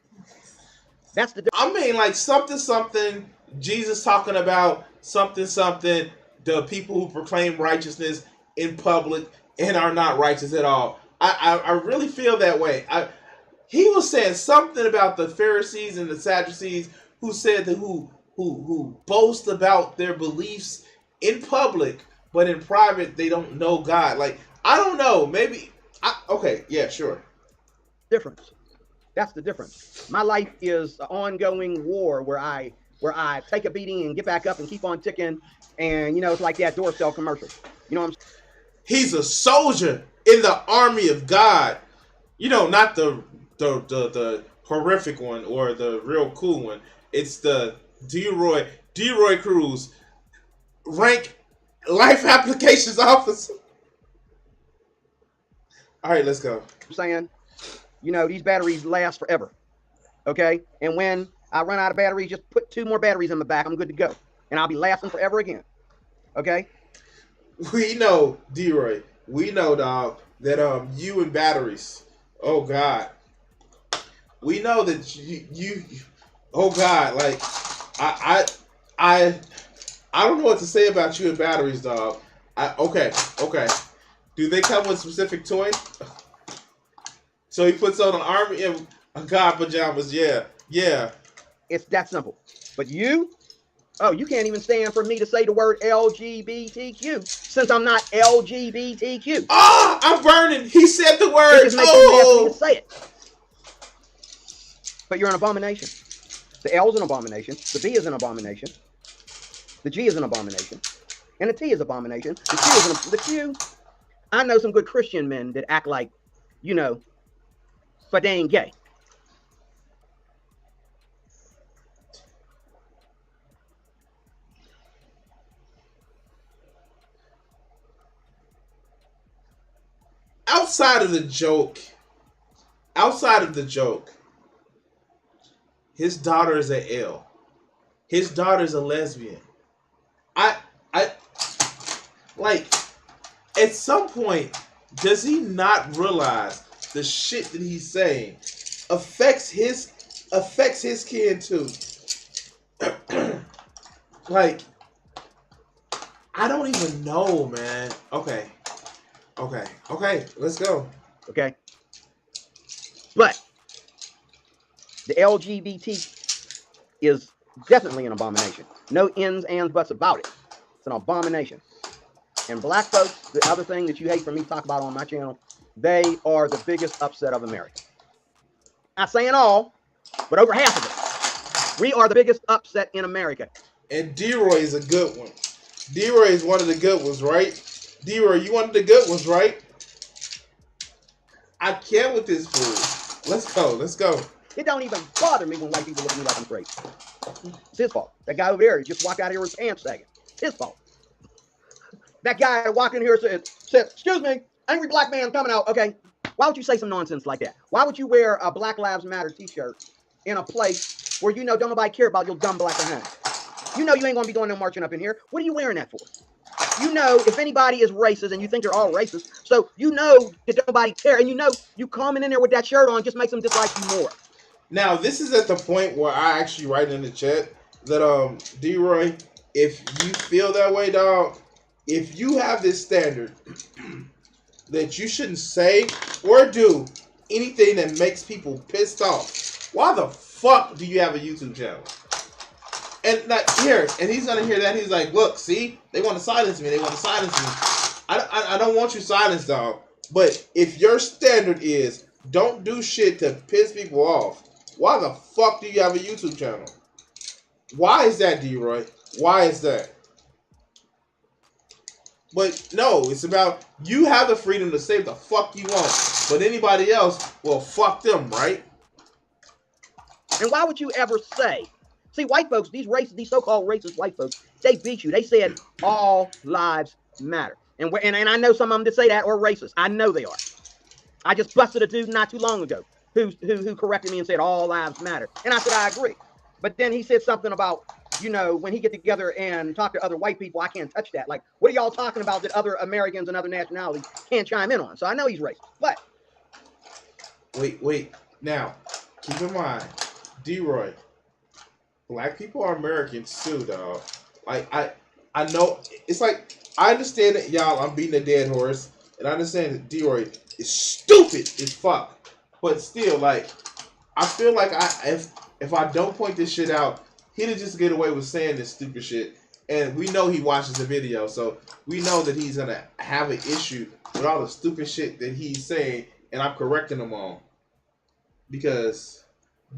That's the difference. I mean, like something, Jesus talking about something, the people who proclaim righteousness in public and are not righteous at all. I really feel that way. He was saying something about the Pharisees and the Sadducees who said that who boast about their beliefs in public, but in private they don't know God. Like, I don't know, maybe. Okay, yeah, sure. Difference. That's the difference. My life is an ongoing war where I take a beating and get back up and keep on ticking. And it's like that Duracell commercial. You know what I'm saying? He's a soldier in the army of God. Not the horrific one or the real cool one. It's the Deroy Cruz rank life applications officer. All right, let's go. I'm saying, these batteries last forever. Okay? And when I run out of batteries, just put 2 more batteries in the back. I'm good to go. And I'll be lasting forever again. Okay? We know, Deroy. We know, dog. that you and batteries. Oh God, we know that you oh God, like I I don't know what to say about you and batteries, dog. Okay. Do they come with specific toys? So he puts on an army and God pajamas. Yeah. It's that simple. But you, oh, you can't even stand for me to say the word LGBTQ since I'm not LGBTQ. Ah, I'm burning. He said the word. It just makes you mad for me to say it. But you're an abomination. The L is an abomination. The B is an abomination. The G is an abomination. And the T is abomination. The Q is the Q. I know some good Christian men that act like, but they ain't gay. Outside of the joke, his daughter is a L. His daughter is a lesbian. I like, at some point, does he not realize the shit that he's saying affects his kid too? Like, I don't even know, man. Okay, let's go. Okay? But the LGBT is definitely an abomination. No ins, ands, buts about it. It's an abomination. And black folks, the other thing that you hate for me to talk about on my channel, they are the biggest upset of America. Not saying all, but over half of it. We are the biggest upset in America. And Deroy is a good one. Deroy is one of the good ones, right? Deroy, you one of the good ones, right? I can't with this fool. Let's go. It don't even bother me when white people look at me like I'm crazy. It's his fault. That guy over there, he just walked out of here with his pants sagging. It's his fault. That guy that walked in here said, excuse me, angry black man coming out. Okay, why would you say some nonsense like that? Why would you wear a Black Lives Matter t-shirt in a place where don't nobody care about your dumb black behind? You ain't going to be doing no marching up in here. What are you wearing that for? If anybody is racist and you think they're all racist, so that nobody care, and you coming in there with that shirt on just makes them dislike you more. Now, this is at the point where I actually write in the chat that, Deroy, if you feel that way, dog, if you have this standard that you shouldn't say or do anything that makes people pissed off, why the fuck do you have a YouTube channel? And he's gonna hear that. He's like, look, see, they want to silence me. I don't want you silenced, dog. But if your standard is don't do shit to piss people off, why the fuck do you have a YouTube channel? Why is that, Deroy? Why is that? But no, it's about you have the freedom to say what the fuck you want. But anybody else, well, fuck them, right? And why would you ever say? See, white folks, these so-called racist white folks, they beat you. They said all lives matter. And I know some of them that say that are racist. I know they are. I just busted a dude not too long ago who corrected me and said all lives matter. And I said, I agree. But then he said something about, when he get together and talk to other white people, I can't touch that. Like, what are y'all talking about that other Americans and other nationalities can't chime in on? So I know he's racist. But wait. Now, keep in mind, Deroy, black people are Americans too, dog. Like, I know, it's like, I understand that, y'all, I'm beating a dead horse, and I understand that Deroy is stupid as fuck. But still, like, I feel like if I don't point this shit out, he'll just get away with saying this stupid shit. And we know he watches the video, so we know that he's gonna have an issue with all the stupid shit that he's saying, and I'm correcting him on. Because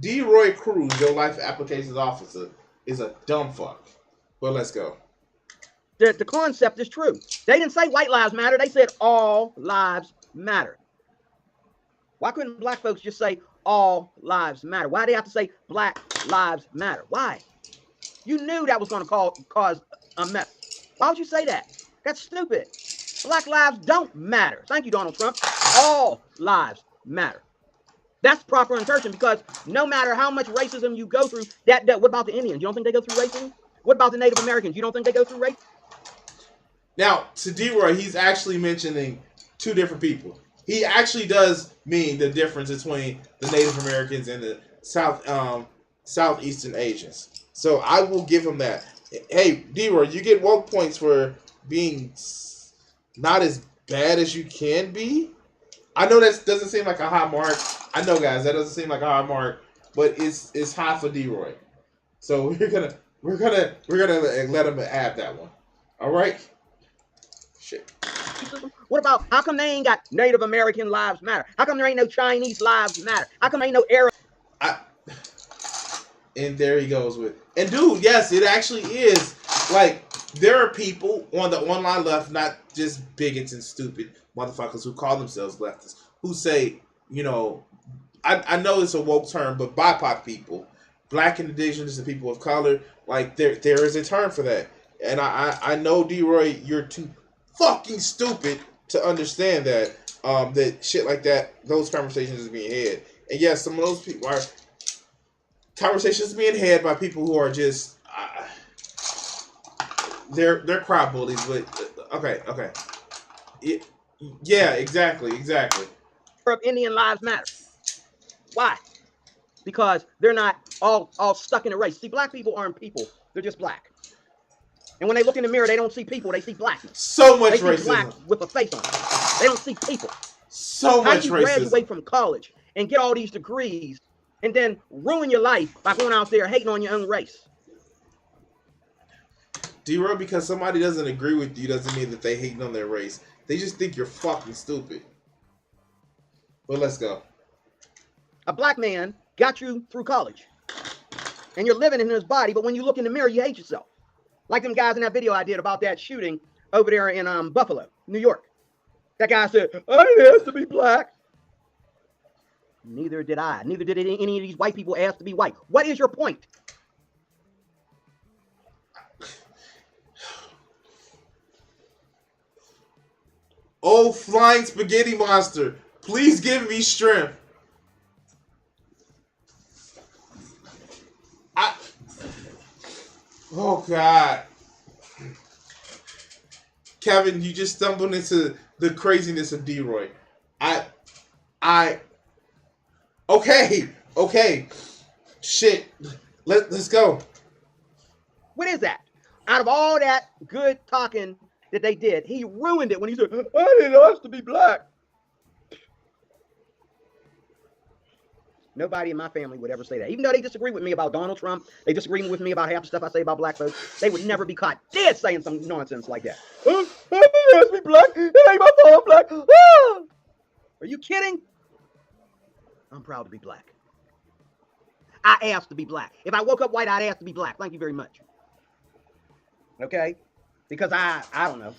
Deroy Cruz, your life applications officer, is a dumb fuck. But let's go. The concept is true. They didn't say white lives matter. They said all lives matter. Why couldn't black folks just say all lives matter? Why do they have to say Black Lives Matter? Why? You knew that was going to cause a mess. Why would you say that? That's stupid. Black lives don't matter. Thank you, Donald Trump. All lives matter. That's proper interpretation, because no matter how much racism you go through, what about the Indians? You don't think they go through racism? What about the Native Americans? You don't think they go through racism? Now, to Deroy, he's actually mentioning two different people. he actually does mean the difference between the Native Americans and the Southeastern Asians. So I will give him that. Hey, Deroy, you get woke points for being not as bad as you can be. I know that doesn't seem like a high mark. I know, guys, that doesn't seem like a high mark, but it's high for Deroy. So we're gonna let him have that one. All right. Shit. What about, how come they ain't got Native American lives matter? How come there ain't no Chinese lives matter? How come there ain't no Arab? And there he goes with. And dude, yes, it actually is. Like, there are people on the online left, not just bigots and stupid motherfuckers who call themselves leftists, who say, you know, I know it's a woke term, but BIPOC people, black and indigenous and people of color, like, there is a term for that. And I know, Deroy, you're too fucking stupid to understand that that shit like that, those conversations is being had. And yes, some of those people are conversations being had by people who are just they're crowd bullies. But okay, yeah, exactly. Arab Indian lives matter. Why? Because they're not all stuck in a race. See, black people aren't people; they're just black. And when they look in the mirror, they don't see people; they see blackness. So much they see racism. Black with a face on it. They don't see people. So How much you racism. graduate from college and get all these degrees and then ruin your life by going out there hating on your own race? Deroy, because somebody doesn't agree with you doesn't mean that they hating on their race. They just think you're fucking stupid. But let's go. A black man got you through college, and you're living in his body, but when you look in the mirror, you hate yourself. Like them guys in that video I did about that shooting over there in Buffalo, New York. That guy said, I didn't ask to be black. Neither did I. Neither did any of these white people ask to be white. What is your point? Oh, flying spaghetti monster, please give me strength. Oh, God. Kevin, you just stumbled into the craziness of Deroy. Okay. Shit. Let's go. What is that? Out of all that good talking that they did, he ruined it when he said, I didn't ask to be black. Nobody in my family would ever say that. Even though they disagree with me about Donald Trump, they disagree with me about half the stuff I say about black folks, they would never be caught dead saying some nonsense like that. I didn't ask to be black. It ain't my fault I'm black. Ah! Are you kidding? I'm proud to be black. I asked to be black. If I woke up white, I'd ask to be black. Thank you very much. Okay? Because I don't know.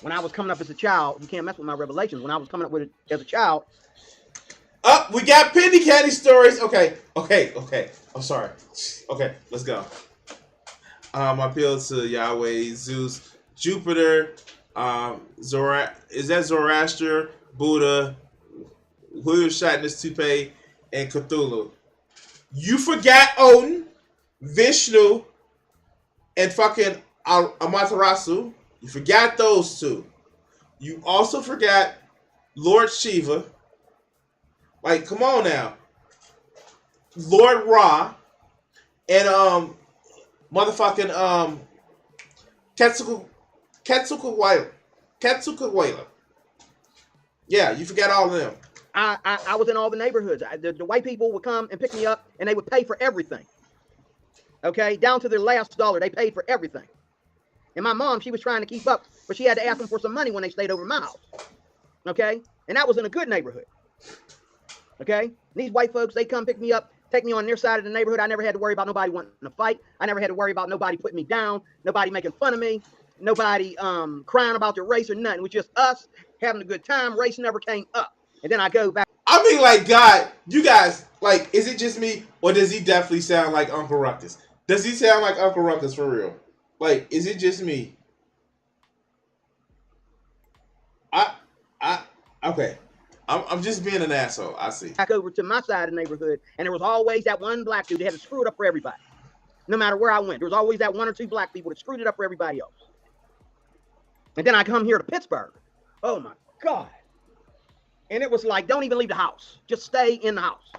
When I was coming up as a child, you can't mess with my revelations. When I was coming up with it as a child, we got penny candy stories. Okay. I'm sorry. Okay, let's go. I appeal to Yahweh, Zeus, Jupiter, is that Zoroaster, Buddha, William Shatner's toupee, and Cthulhu. You forgot Odin, Vishnu, and fucking Amaterasu. You forgot those two. You also forgot Lord Shiva. Like, come on now. Lord Ra and motherfucking Quetzalcoatl. Yeah, you forgot all of them. I was in all the neighborhoods. The white people would come and pick me up, and they would pay for everything. Okay, down to their last dollar, they paid for everything. And my mom, she was trying to keep up, but she had to ask them for some money when they stayed over my house. Okay, and that was in a good neighborhood. Okay, and these white folks, they come pick me up, take me on their side of the neighborhood. I never had to worry about nobody wanting to fight. I never had to worry about nobody putting me down, nobody making fun of me, nobody crying about their race or nothing. It was just us having a good time. Race never came up. And then I go back. I mean, like, God, you guys, like, is it just me, or does he definitely sound like Uncle Ruckus? Does he sound like Uncle Ruckus for real? Like, is it just me? Okay. I'm just being an asshole. I see. Back over to my side of the neighborhood, and there was always that one black dude that had to screw it up for everybody. No matter where I went, there was always that one or two black people that screwed it up for everybody else. And then I come here to Pittsburgh. Oh my God. And it was like, don't even leave the house. Just stay in the house.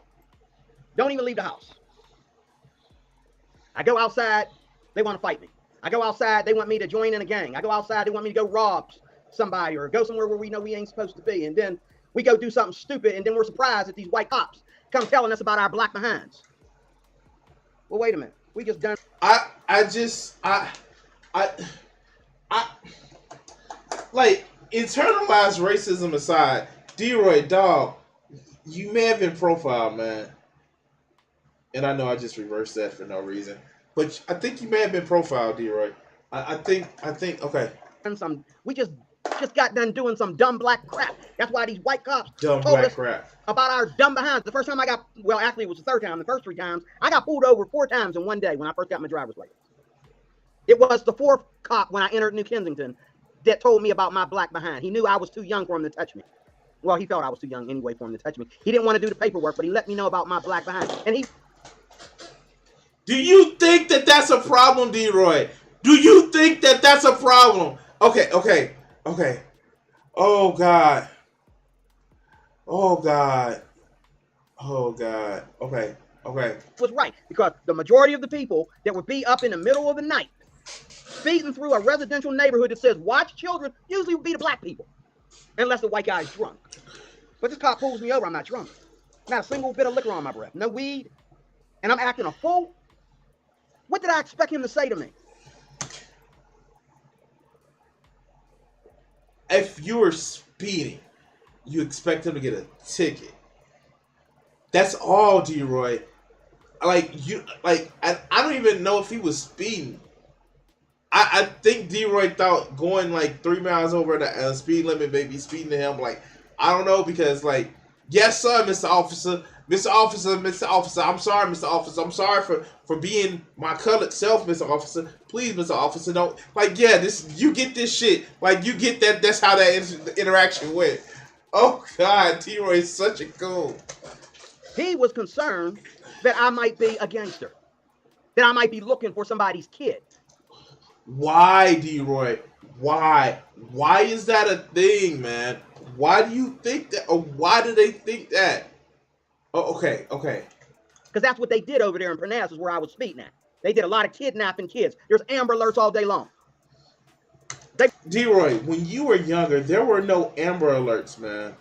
Don't even leave the house. I go outside, they want to fight me. I go outside, they want me to join in a gang. I go outside, they want me to go rob somebody or go somewhere where we know we ain't supposed to be. And then we go do something stupid, and then we're surprised that these white cops come telling us about our black behinds. Well, wait a minute. We just done. Like, internalized racism aside, Deroy, dog, you may have been profiled, man. And I know I just reversed that for no reason. But I think you may have been profiled, Deroy. I think, okay. We just got done doing some dumb black crap. That's why these white cops Dumb told black us crap. about our dumb behinds. The first time I got, well, actually it was the third time. The first 3 times, I got pulled over 4 times in one day when I first got my driver's license. It was the 4th cop when I entered New Kensington that told me about my black behind. He knew I was too young for him to touch me. Well, he felt I was too young anyway for him to touch me. He didn't want to do the paperwork, but he let me know about my black behind. And he... Do you think that that's a problem, Deroy? Do you think that that's a problem? Okay. Oh, God. Okay. was right, because the majority of the people that would be up in the middle of the night speeding through a residential neighborhood that says watch children usually would be the black people, unless the white guy's drunk. But this cop pulls me over, I'm not drunk. Not a single bit of liquor on my breath, no weed, and I'm acting a fool. What did I expect him to say to me? If you were speeding, you expect him to get a ticket. That's all, Deroy. I don't even know if he was speeding. I think Deroy thought going like 3 miles over the speed limit may be speeding to him. Like, I don't know, because like, yes, sir, Mr. Officer. Mr. Officer, I'm sorry, Mr. Officer. I'm sorry for being my colored self, Mr. Officer. Please, Mr. Officer, don't. Like, yeah, you get this shit. Like, you get that. That's how that interaction went. Oh, God, Deroy is such a cool. He was concerned that I might be a gangster, that I might be looking for somebody's kid. Why, Deroy? Why? Why is that a thing, man? Why do you think that? Or why do they think that? Oh, okay. Because that's what they did over there in Parnassus, where I was speeding at. They did a lot of kidnapping kids. There's Amber Alerts all day long. Deroy, when you were younger, there were no Amber Alerts, man.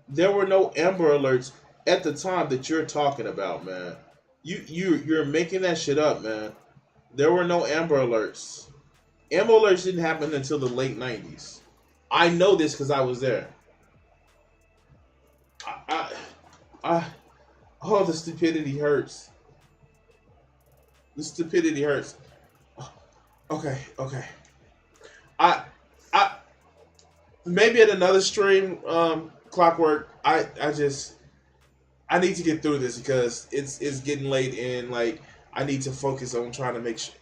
There were no Amber Alerts at the time that you're talking about, man. You're making that shit up, man. There were no Amber Alerts. Amber Alerts didn't happen until the late 90s. I know this because I was there. Oh, the stupidity hurts. The stupidity hurts. Okay. I maybe at another stream, Clockwork. I need to get through this because it's getting late and like I need to focus on trying to make sure.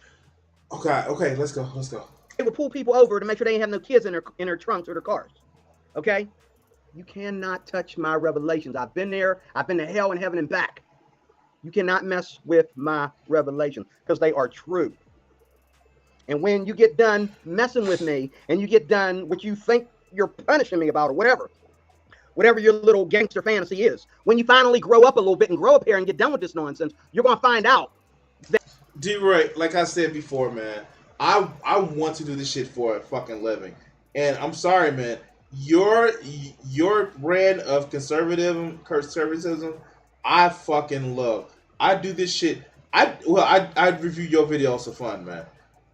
Okay, let's go. They would pull people over to make sure they didn't have no kids in their trunks or their cars. Okay? You cannot touch my revelations. I've been there. I've been to hell and heaven and back. You cannot mess with my revelations because they are true. And when you get done messing with me and you get done what you think you're punishing me about or whatever your little gangster fantasy is, when you finally grow up a little bit and grow up here and get done with this nonsense, you're going to find out that... D-Roy, like I said before, man, I want to do this shit for a fucking living. And I'm sorry, man. Your brand of conservatism, I fucking love. I do this shit. I review your videos for fun, man.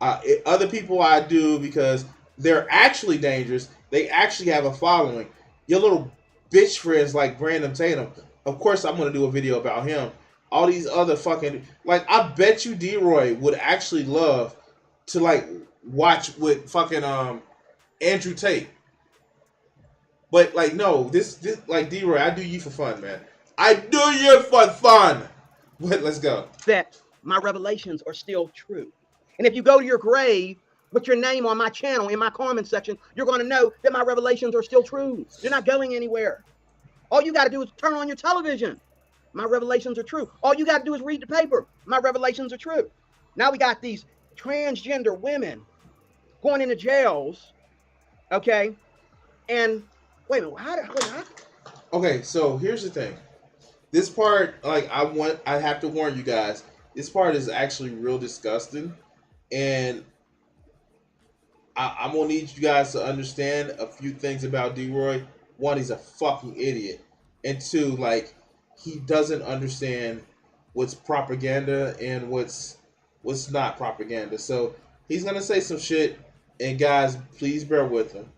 Other people I do because they're actually dangerous. They actually have a following. Your little bitch friends like Brandon Tatum. Of course, I'm gonna do a video about him. All these other fucking I bet you Deroy would actually love to like watch with fucking Andrew Tate. But like no, this like Deroy, I do you for fun, man. I do you for fun. But let's go. That my revelations are still true. And if you go to your grave with your name on my channel in my comment section, you're going to know that my revelations are still true. They're not going anywhere. All you got to do is turn on your television. My revelations are true. All you got to do is read the paper. My revelations are true. Now we got these transgender women going into jails, okay, And wait a minute, how? Okay, so here's the thing. This part, like, I have to warn you guys. This part is actually real disgusting, and I'm gonna need you guys to understand a few things about Deroy. One, he's a fucking idiot, and two, like, he doesn't understand what's propaganda and what's not propaganda. So he's gonna say some shit, and guys, please bear with him.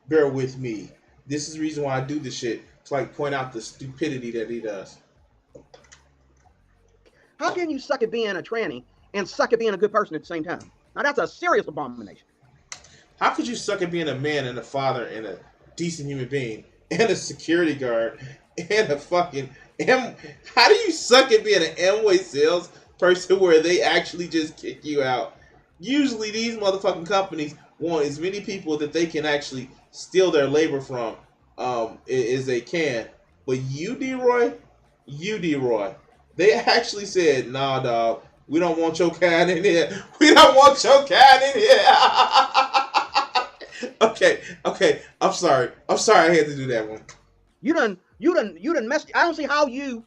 Bear with me. This is the reason why I do this shit, to like point out the stupidity that he does. How can you suck at being a tranny and suck at being a good person at the same time? Now that's a serious abomination. How could you suck at being a man and a father and a decent human being and a security guard and a fucking M? How do you suck at being an Amway sales person where they actually just kick you out? Usually these motherfucking companies want as many people that they can actually steal their labor from as they can. But you, Deroy, they actually said, nah, dog, we don't want your kind in here. We don't want your kind in here. Okay. I'm sorry I had to do that one. You done messed. I don't see how you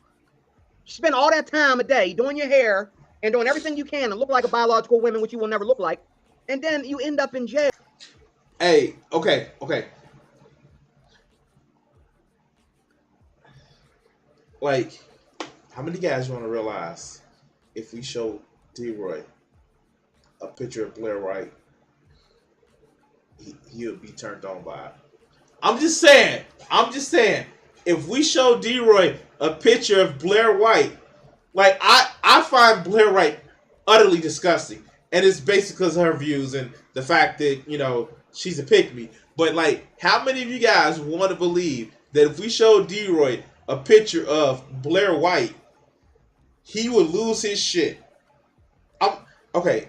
spend all that time a day doing your hair and doing everything you can to look like a biological woman, which you will never look like, and then you end up in jail. Hey, okay. Like, how many guys want to realize if we show Deroy a picture of Blair White, he'll be turned on by it? I'm just saying. If we show Deroy a picture of Blair White, like, I find Blair White utterly disgusting. And it's basically because of her views and the fact that, you know, she's a pick-me. But, like, how many of you guys want to believe that if we show Deroy a picture of Blair White, he would lose his shit? Okay.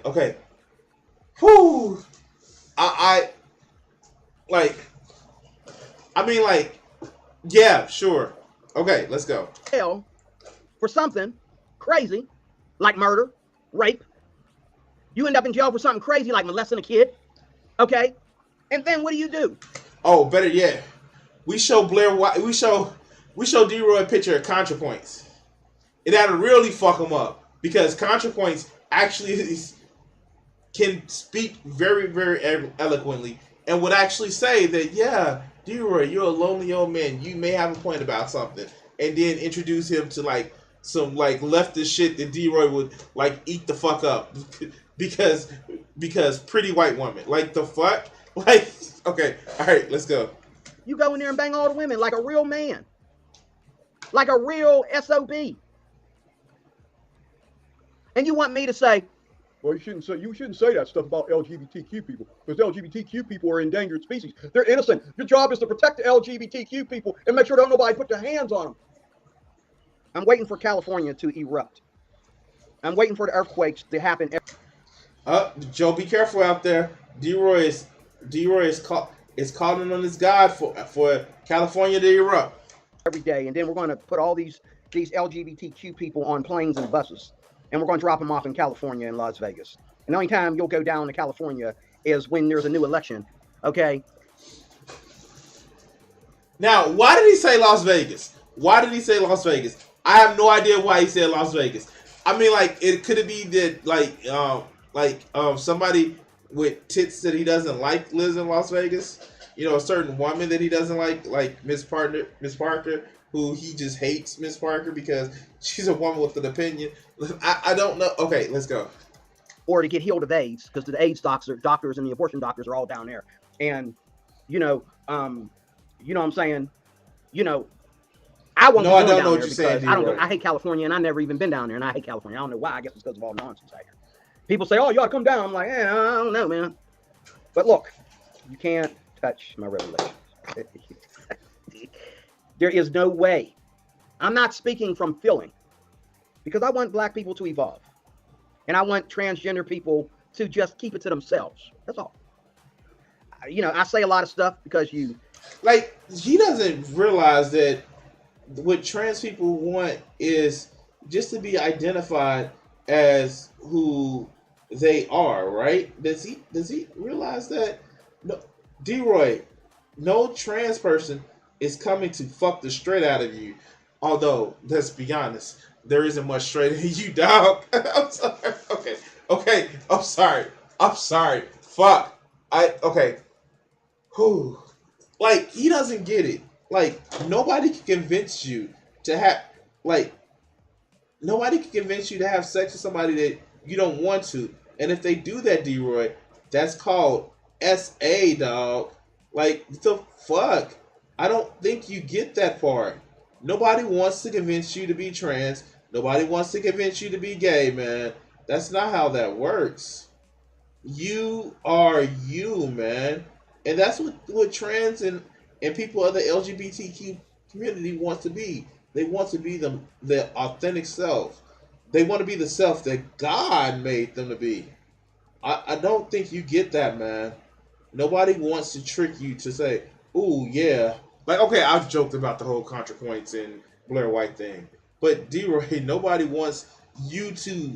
Whew. Yeah, sure. Okay, let's go. Jail for something crazy like murder, rape. You end up in jail for something crazy like molesting a kid. Okay? And then what do? Oh, better yet, we show Blair White. We show Deroy a picture of ContraPoints. And that'll really fuck him up because ContraPoints actually can speak very, very eloquently and would actually say that, yeah, Deroy, you're a lonely old man. You may have a point about something, and then introduce him to like some like leftist shit that Deroy would like eat the fuck up because pretty white woman. Like the fuck? Like, okay, all right, let's go. You go in there and bang all the women like a real man, like a real SOB, and you want me to say, well, you shouldn't say that stuff about LGBTQ people because LGBTQ people are endangered species. They're innocent. Your job is to protect the LGBTQ people and make sure don't nobody put their hands on them. I'm waiting for California to erupt. I'm waiting for the earthquakes to happen. Joe, be careful out there. Deroy is calling on his God for California to erupt Every day, and then we're going to put all these LGBTQ people on planes and buses. And we're going to drop them off in California and Las Vegas. And the only time you'll go down to California is when there's a new election. Okay? Now, why did he say Las Vegas? I have no idea why he said Las Vegas. I mean, like, it could be that, somebody with tits that he doesn't like lives in Las Vegas. You know, a certain woman that he doesn't like Miss Parker, who he just hates Miss Parker because she's a woman with an opinion. I don't know. Okay, let's go. Or to get healed of AIDS, because the AIDS doctors and the abortion doctors are all down there. And, you know what I'm saying? You know, I won't No, I go don't down know what there you're saying, because D-Roy. I hate California, and I've never even been down there, and I hate California. I don't know why. I guess it's because of all nonsense out here. People say, oh, you ought to come down. I'm like, I don't know, man. But look, you can't touch my revelations. There is no way. I'm not speaking from feeling, because I want black people to evolve. And I want transgender people to just keep it to themselves. That's all. You know, I say a lot of stuff because you... Like, he doesn't realize that what trans people want is just to be identified as who they are, right? Does he realize that? No, Deroy, No trans person is coming to fuck the straight out of you. Although, let's be honest, there isn't much straight in you, dog. I'm sorry. Okay. Okay. I'm sorry. I'm sorry. Fuck. Okay. Whew. Like, he doesn't get it. Like, nobody can convince you to have, like, nobody can convince you to have sex with somebody that you don't want to. And if they do that, Deroy, that's called SA, dog. Like, the fuck? I don't think you get that far. Nobody wants to convince you to be trans. Nobody wants to convince you to be gay, man. That's not how that works. You are you, man. And that's what trans and people of the LGBTQ community want to be. They want to be the authentic self. They want to be the self that God made them to be. I don't think you get that, man. Nobody wants to trick you to say, "Ooh, yeah." Like, okay, I've joked about the whole ContraPoints and Blair White thing, but D-Roy, nobody wants you to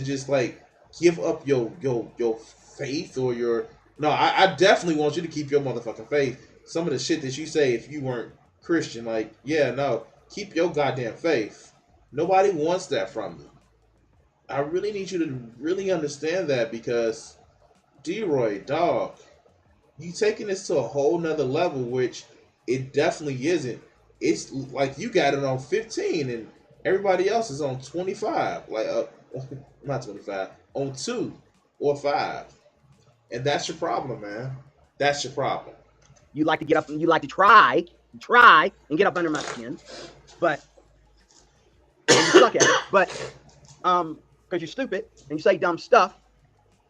just like give up your faith or your. No, I definitely want you to keep your motherfucking faith. Some of the shit that you say if you weren't Christian, like, yeah, no, keep your goddamn faith. Nobody wants that from you. I really need you to really understand that because D-Roy, dog, you taking this to a whole nother level, which it definitely isn't. It's like you got it on 15 and everybody else is on 25. Like, not 25, on 2 or 5. And that's your problem, man. That's your problem. You like to get up and you like to try and get up under my skin, but you suck at it. But because you're stupid and you say dumb stuff,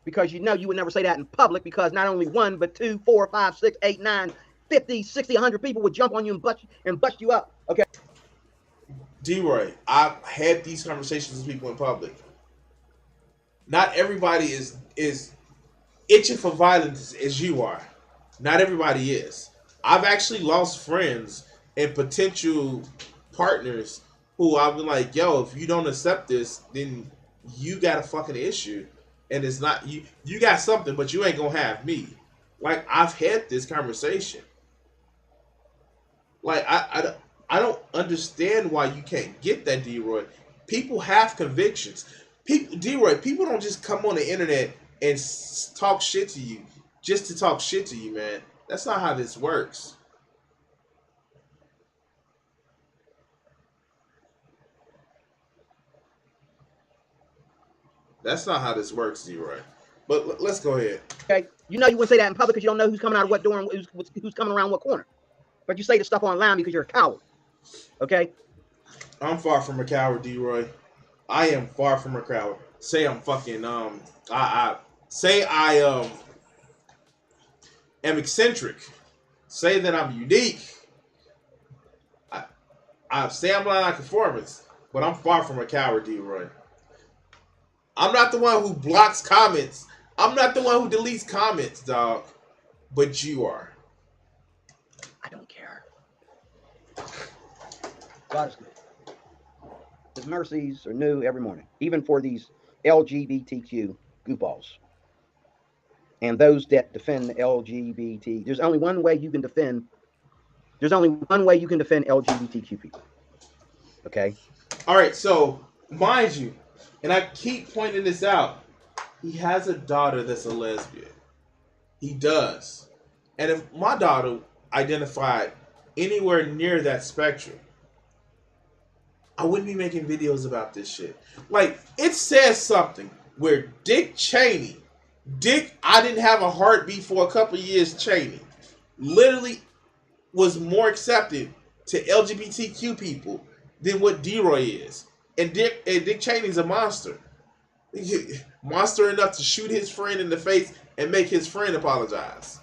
because you know you would never say that in public, because not only 1, but 2, 4, 5, 6, 8, 9, 50, 60, 100 people would jump on you and bust you up. Okay. D-Roy, I've had these conversations with people in public. Not everybody is itching for violence as you are. Not everybody is. I've actually lost friends and potential partners who I've been like, yo, if you don't accept this, then you got a fucking issue. And it's not, you got something, but you ain't gonna have me. Like, I've had this conversation. Like, I don't understand why you can't get that, D-Roy. People have convictions. D-Roy, people don't just come on the internet and talk shit to you just to talk shit to you, man. That's not how this works. That's not how this works, D-Roy. But let's go ahead. Okay. You know you wouldn't say that in public because you don't know who's coming out of what door and who's coming around what corner. But you say the stuff online because you're a coward. Okay? I'm far from a coward, D-Roy. I am far from a coward. Say I'm fucking I am eccentric. Say that I'm unique. I say I'm not conformist, but I'm far from a coward, D-Roy. I'm not the one who blocks comments. I'm not the one who deletes comments, dog. But you are. I don't care. God is good. His mercies are new every morning, even for these LGBTQ goofballs. And those that defend the LGBT. There's only one way you can defend LGBTQ people. Okay? All right, so mind you, and I keep pointing this out, he has a daughter that's a lesbian. He does. And if my daughter identified anywhere near that spectrum, I wouldn't be making videos about this shit. Like, it says something where Dick Cheney, I didn't have a heartbeat for a couple of years, Cheney, literally was more accepted to LGBTQ people than what D-Roy is. And Dick Cheney's a monster. Monster enough to shoot his friend in the face and make his friend apologize.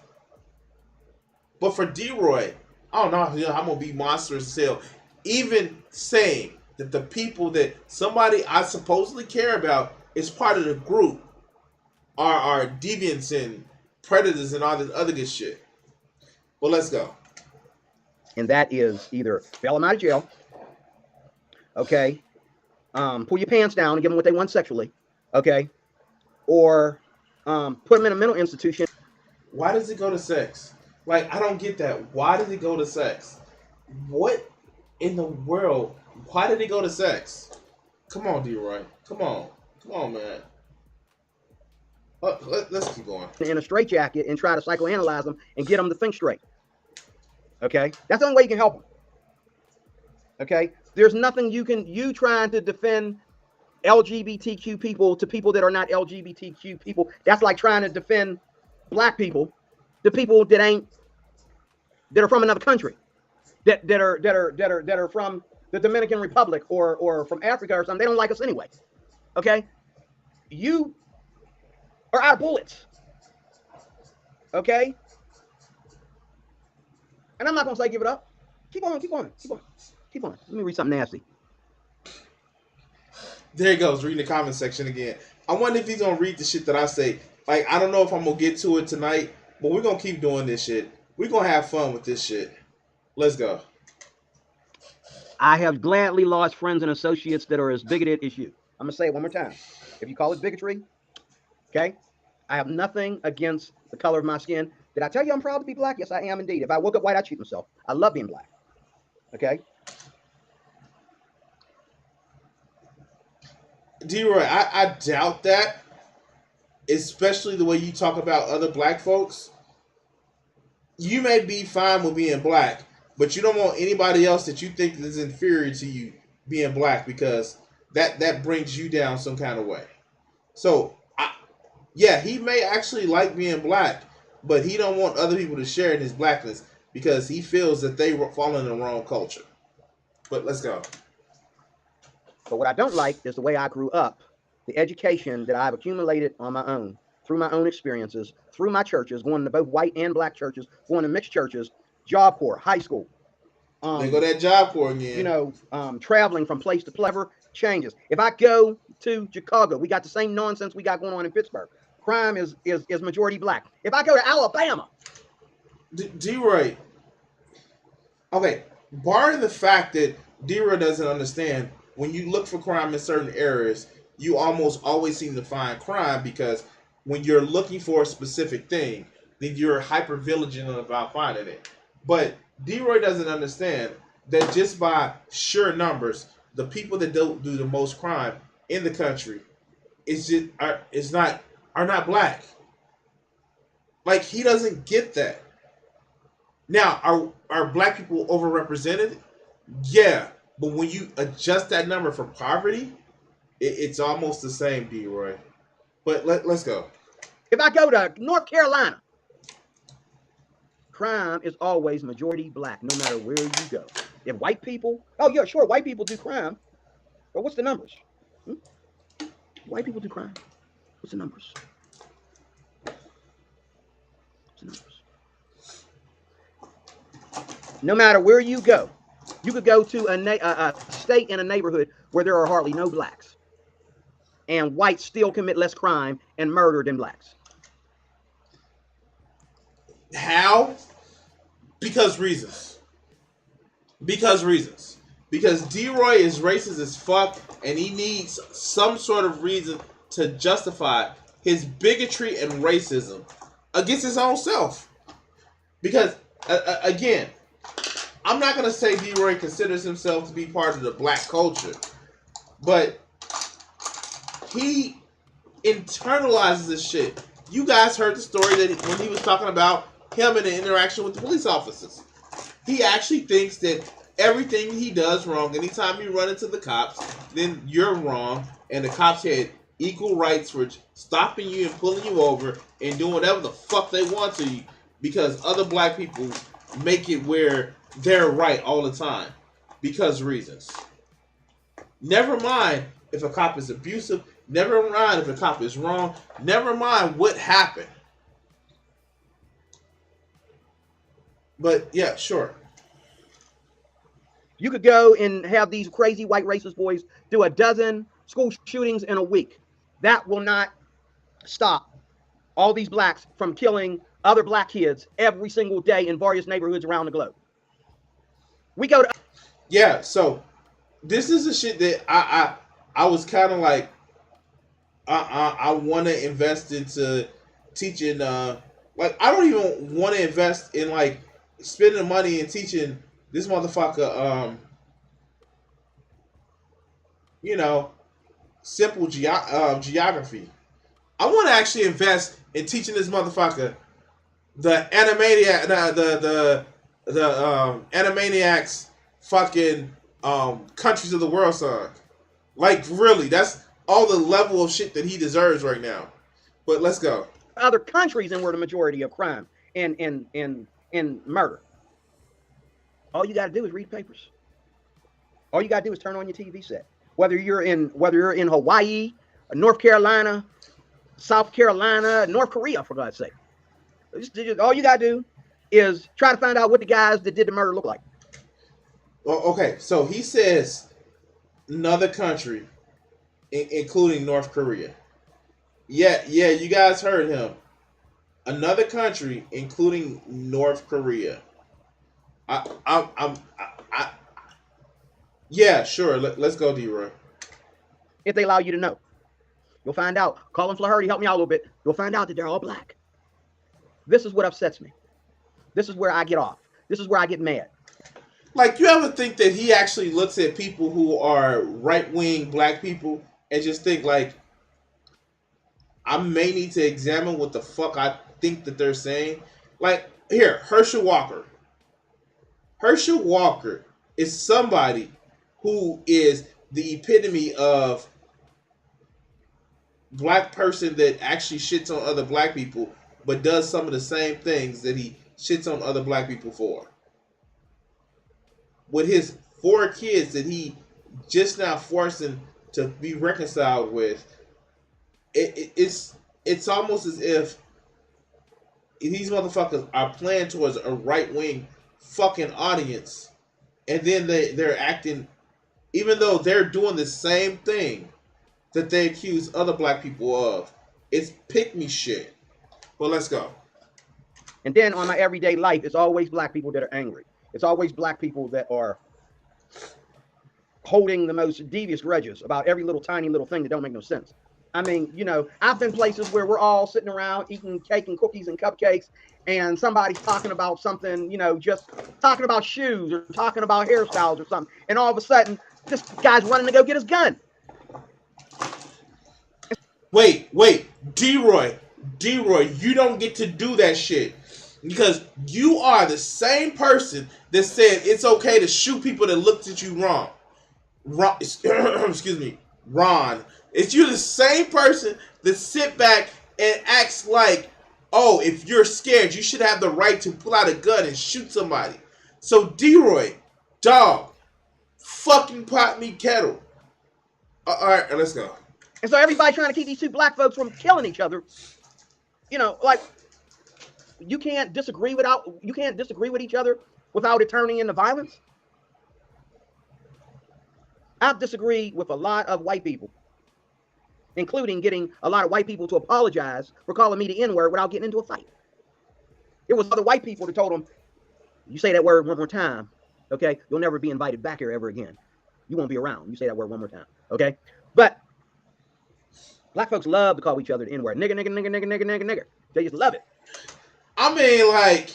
But for D-Roy, I don't know, I'm going to be monstrous as hell. Even saying that the people that somebody I supposedly care about is part of the group are deviants and predators and all this other good shit. Well, let's go. And that is either bail them out of jail, okay, pull your pants down and give them what they want sexually, okay, or put them in a mental institution. Why does it go to sex? Like, I don't get that. Why did it go to sex? What in the world? Why did it go to sex? Come on, Deroy. Come on, man. Let's keep going. In a straitjacket and try to psychoanalyze them and get them to think straight. Okay, that's the only way you can help them. Okay, there's nothing you trying to defend LGBTQ people to people that are not LGBTQ people. That's like trying to defend black people to people that are from another country, that are from the Dominican Republic or from Africa or something. They don't like us anyway. Okay, you are out of bullets. Okay, and I'm not gonna say give it up. Keep on. Let me read something nasty. There he goes, reading the comment section again. I wonder if he's gonna read the shit that I say. Like, I don't know if I'm gonna get to it tonight, but we're gonna keep doing this shit. We're gonna have fun with this shit. Let's go. I have gladly lost friends and associates that are as bigoted as you. I'm gonna say it one more time. If you call it bigotry, okay, I have nothing against the color of my skin. Did I tell you I'm proud to be black? Yes, I am indeed. If I woke up white, I'd shoot myself. I love being black. Okay. Deroy, I doubt that, especially the way you talk about other black folks. You may be fine with being black, but you don't want anybody else that you think is inferior to you being black, because that brings you down some kind of way. So, yeah, he may actually like being black, but he don't want other people to share in his blackness because he feels that they fall in the wrong culture. But let's go. But what I don't like is the way I grew up, the education that I've accumulated on my own, through my own experiences, through my churches, going to both white and black churches, going to mixed churches, Job Corps, high school. They go that Job Corps again. You know, traveling from place to place changes. If I go to Chicago, we got the same nonsense we got going on in Pittsburgh. Crime is majority black. If I go to Alabama, Deroy, okay, barring the fact that Deroy doesn't understand, when you look for crime in certain areas, you almost always seem to find crime, because when you're looking for a specific thing, then you're hyper vigilant about finding it. But Deroy doesn't understand that just by sheer numbers, the people that do the most crime in the country are not black. Like, he doesn't get that. Now, are black people overrepresented? Yeah, but when you adjust that number for poverty, it's almost the same, Deroy. But let's go. If I go to North Carolina, crime is always majority black, no matter where you go. If white people, oh yeah, sure, white people do crime, but what's the numbers? White people do crime. What's the numbers? What's the numbers? No matter where you go, you could go to a state in a neighborhood where there are hardly no blacks, and whites still commit less crime and murder than blacks. How? Because reasons. Because Deroy is racist as fuck, and he needs some sort of reason to justify his bigotry and racism against his own self. Because, again, I'm not going to say Deroy considers himself to be part of the black culture, but he internalizes this shit. You guys heard the story that when he was talking about him and the interaction with the police officers. He actually thinks that everything he does wrong, anytime you run into the cops, then you're wrong, and the cops had equal rights for stopping you and pulling you over and doing whatever the fuck they want to you, because other black people make it where they're right all the time because reasons. Never mind if a cop is abusive, never mind if a cop is wrong, never mind what happened. But yeah, sure. You could go and have these crazy white racist boys do a dozen school shootings in a week. That will not stop all these blacks from killing other black kids every single day in various neighborhoods around the globe. We go to... Yeah, so this is the shit that I was kind of like, I want to invest into teaching Like, I don't even want to invest in like spending money and teaching this motherfucker, you know, simple geography. I want to actually invest in teaching this motherfucker the Animaniac, the Animaniacs fucking countries of the world song. Like, really, that's all the level of shit that he deserves right now. But let's go. Other countries and where the majority of crime and murder. All you got to do is read papers. All you got to do is turn on your TV set. Whether you're in Hawaii, North Carolina, South Carolina, North Korea, for God's sake. All you got to do is try to find out what the guys that did the murder look like. Well, okay, so he says another country, including North Korea. Yeah, you guys heard him. Another country, including North Korea. Yeah, sure. Let's go, Deroy. If they allow you to know, you'll find out. Colin Flaherty, help me out a little bit. You'll find out that they're all black. This is what upsets me. This is where I get off. This is where I get mad. Like, you ever think that he actually looks at people who are right-wing black people and just think, like, I may need to examine what the fuck I think that they're saying? Like, here, Herschel Walker. Herschel Walker is somebody who is the epitome of black person that actually shits on other black people, but does some of the same things that he shits on other black people for. With his 4 kids that he just now forcing to be reconciled with, it's almost as if these motherfuckers are playing towards a right-wing fucking audience, and then they're acting, even though they're doing the same thing that they accuse other black people of. It's pick-me shit. Well, let's go. And then on my everyday life, it's always black people that are angry. It's always black people that are holding the most devious grudges about every little tiny little thing that don't make no sense. I mean, you know, I've been places where we're all sitting around eating cake and cookies and cupcakes, and somebody's talking about something, you know, just talking about shoes or talking about hairstyles or something, and all of a sudden, this guy's running to go get his gun. Wait, Deroy, you don't get to do that shit. Because you are the same person that said it's okay to shoot people that looked at you wrong. Excuse me, Ron. It's you the same person that sit back and acts like, oh, if you're scared, you should have the right to pull out a gun and shoot somebody. So Deroy, dog, fucking pot me kettle. All right, let's go. And so everybody trying to keep these two black folks from killing each other, you know, like, you can't disagree with each other without it turning into violence. I've disagreed with a lot of white people, including getting a lot of white people to apologize for calling me the N-word without getting into a fight. It was other white people that told them, you say that word one more time, okay, you'll never be invited back here ever again. You won't be around. You say that word one more time, okay? But black folks love to call each other the N-word. Nigga, nigga, nigga, nigga, nigga, nigga, nigga. They just love it. I mean, like,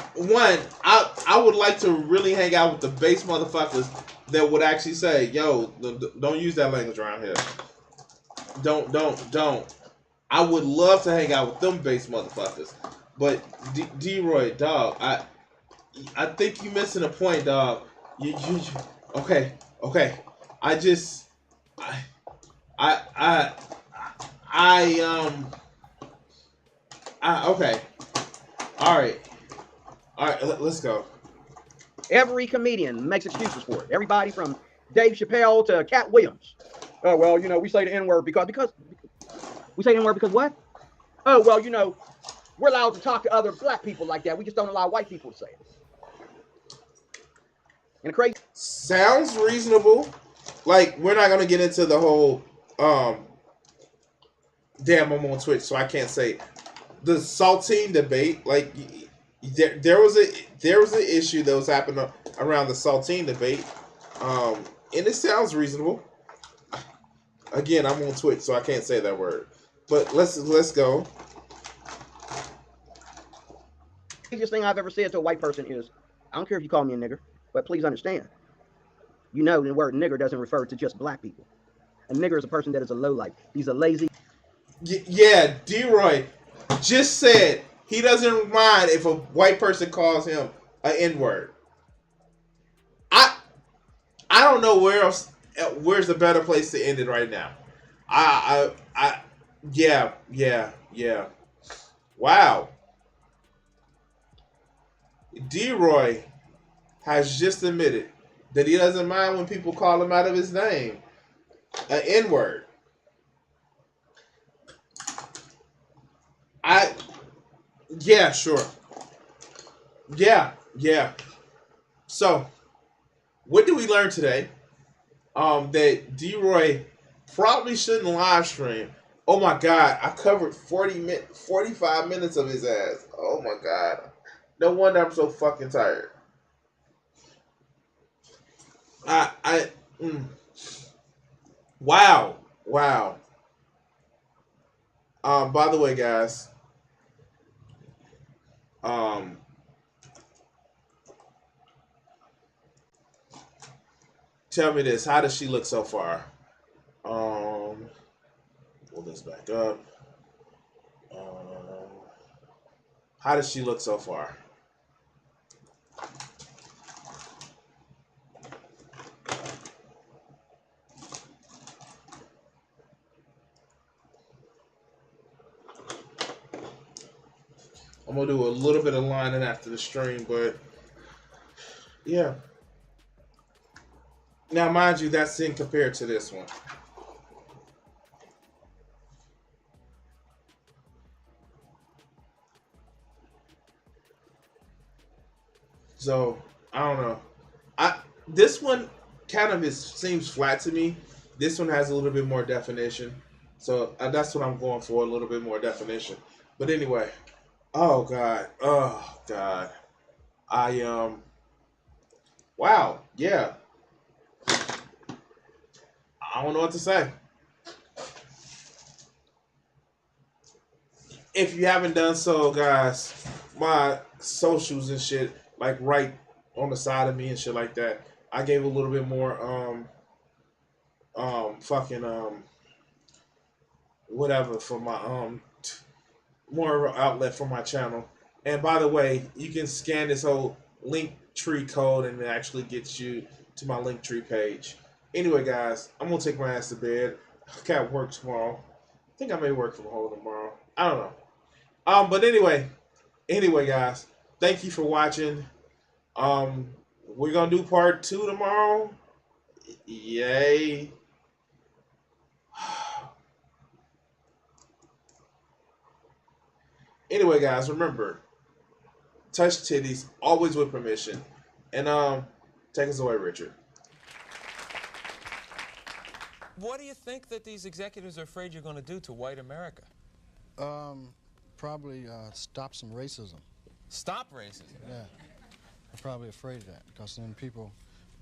I would like to really hang out with the base motherfuckers that would actually say, yo, don't use that language around here. Don't. I would love to hang out with them base motherfuckers. But Deroy, dog, I think you missing a point, dog. You okay. Okay. All right, let's go. Every comedian makes excuses for it. Everybody from Dave Chappelle to Cat Williams. Oh, well, you know, we say the N-word because we say the N-word because what? Oh, well, you know, we're allowed to talk to other black people like that. We just don't allow white people to say it. And crazy. Sounds reasonable. Like, we're not gonna get into the whole damn, I'm on Twitch, so I can't say the saltine debate. Like, there was an issue that was happening around the saltine debate, and it sounds reasonable. Again, I'm on Twitch, so I can't say that word. But let's go. The easiest thing I've ever said to a white person is, I don't care if you call me a nigger, but please understand, you know the word nigger doesn't refer to just black people. A nigger is a person that is a lowlife. He's a lazy. Yeah, Deroy just said he doesn't mind if a white person calls him an N-word. I don't know where's the better place to end it right now. Yeah. Wow. Deroy has just admitted that he doesn't mind when people call him out of his name, an N-word. Yeah, sure. Yeah. So, what did we learn today? That Deroy probably shouldn't live stream. Oh my God, I covered 45 minutes of his ass. Oh my God. No wonder I'm so fucking tired. Wow. By the way, guys, tell me this. How does she look so far? Pull this back up. How does she look so far? I'm gonna do a little bit of lining after the stream, but yeah. Now, mind you, that's in compared to this one. So I don't know. This one kind of seems flat to me. This one has a little bit more definition, so that's what I'm going for, a little bit more definition. But anyway, oh God, wow, yeah. I don't know what to say. If you haven't done so, guys, my socials and shit, like right on the side of me and shit like that. I gave a little bit more whatever for my more outlet for my channel. And by the way, you can scan this whole link tree code and it actually gets you to my link tree page. Anyway, guys, I'm gonna take my ass to bed. I got work tomorrow. I think I may work from home tomorrow. I don't know. But anyway, guys, thank you for watching. We're gonna do part 2 tomorrow. Yay. Anyway, guys, remember, touch titties always with permission. And take us away, Richard. What do you think that these executives are afraid you're going to do to white America? Probably stop some racism. Stop racism? Yeah, they're probably afraid of that because then people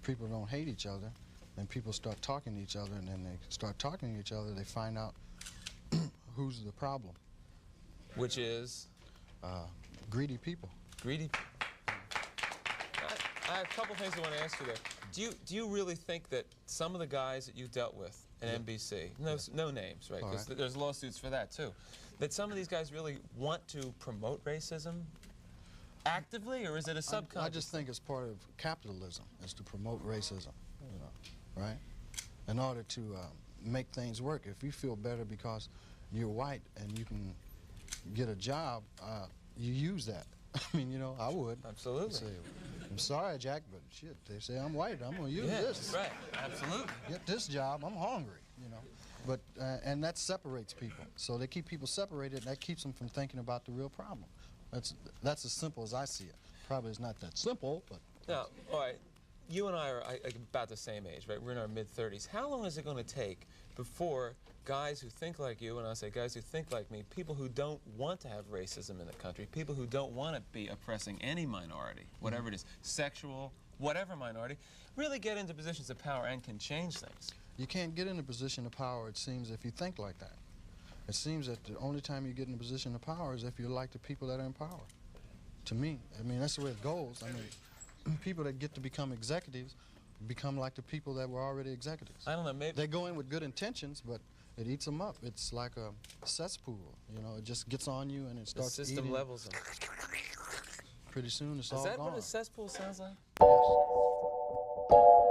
don't hate each other, and people start talking to each other, and then they start talking to each other, they find out who's the problem. Which is? Greedy people. Greedy. I have a couple things I want to ask you there. Do you really think that some of the guys that you dealt with at NBC, no names, right? Because there's lawsuits for that too, that some of these guys really want to promote racism actively, or is it a subconscious? I just think it's part of capitalism is to promote racism, you know, right? In order to make things work. If you feel better because you're white and you can get a job, you use that. I mean, you know, I would. Absolutely. Say, I'm sorry, Jack, but shit, they say I'm white. I'm going to use this. Right, absolutely. Get this job. I'm hungry, you know. But, and that separates people. So they keep people separated, and that keeps them from thinking about the real problem. That's as simple as I see it. Probably it's not that simple, but... Now, all right, you and I are about the same age, right? We're in our mid-30s. How long is it going to take before guys who think like you, and I say guys who think like me, people who don't want to have racism in the country, people who don't want to be oppressing any minority, whatever it is, sexual, whatever minority, really get into positions of power and can change things? You can't get in a position of power, it seems, if you think like that. It seems that the only time you get in a position of power is if you like the people that are in power. To me, I mean, that's the way it goes. I mean, people that get to become executives become like the people that were already executives. I don't know, maybe They go in with good intentions, but it eats them up. It's like a cesspool, you know, it just gets on you and it the starts system eating. levels them. Pretty soon it's Is all that gone. what a cesspool sounds like? Yes.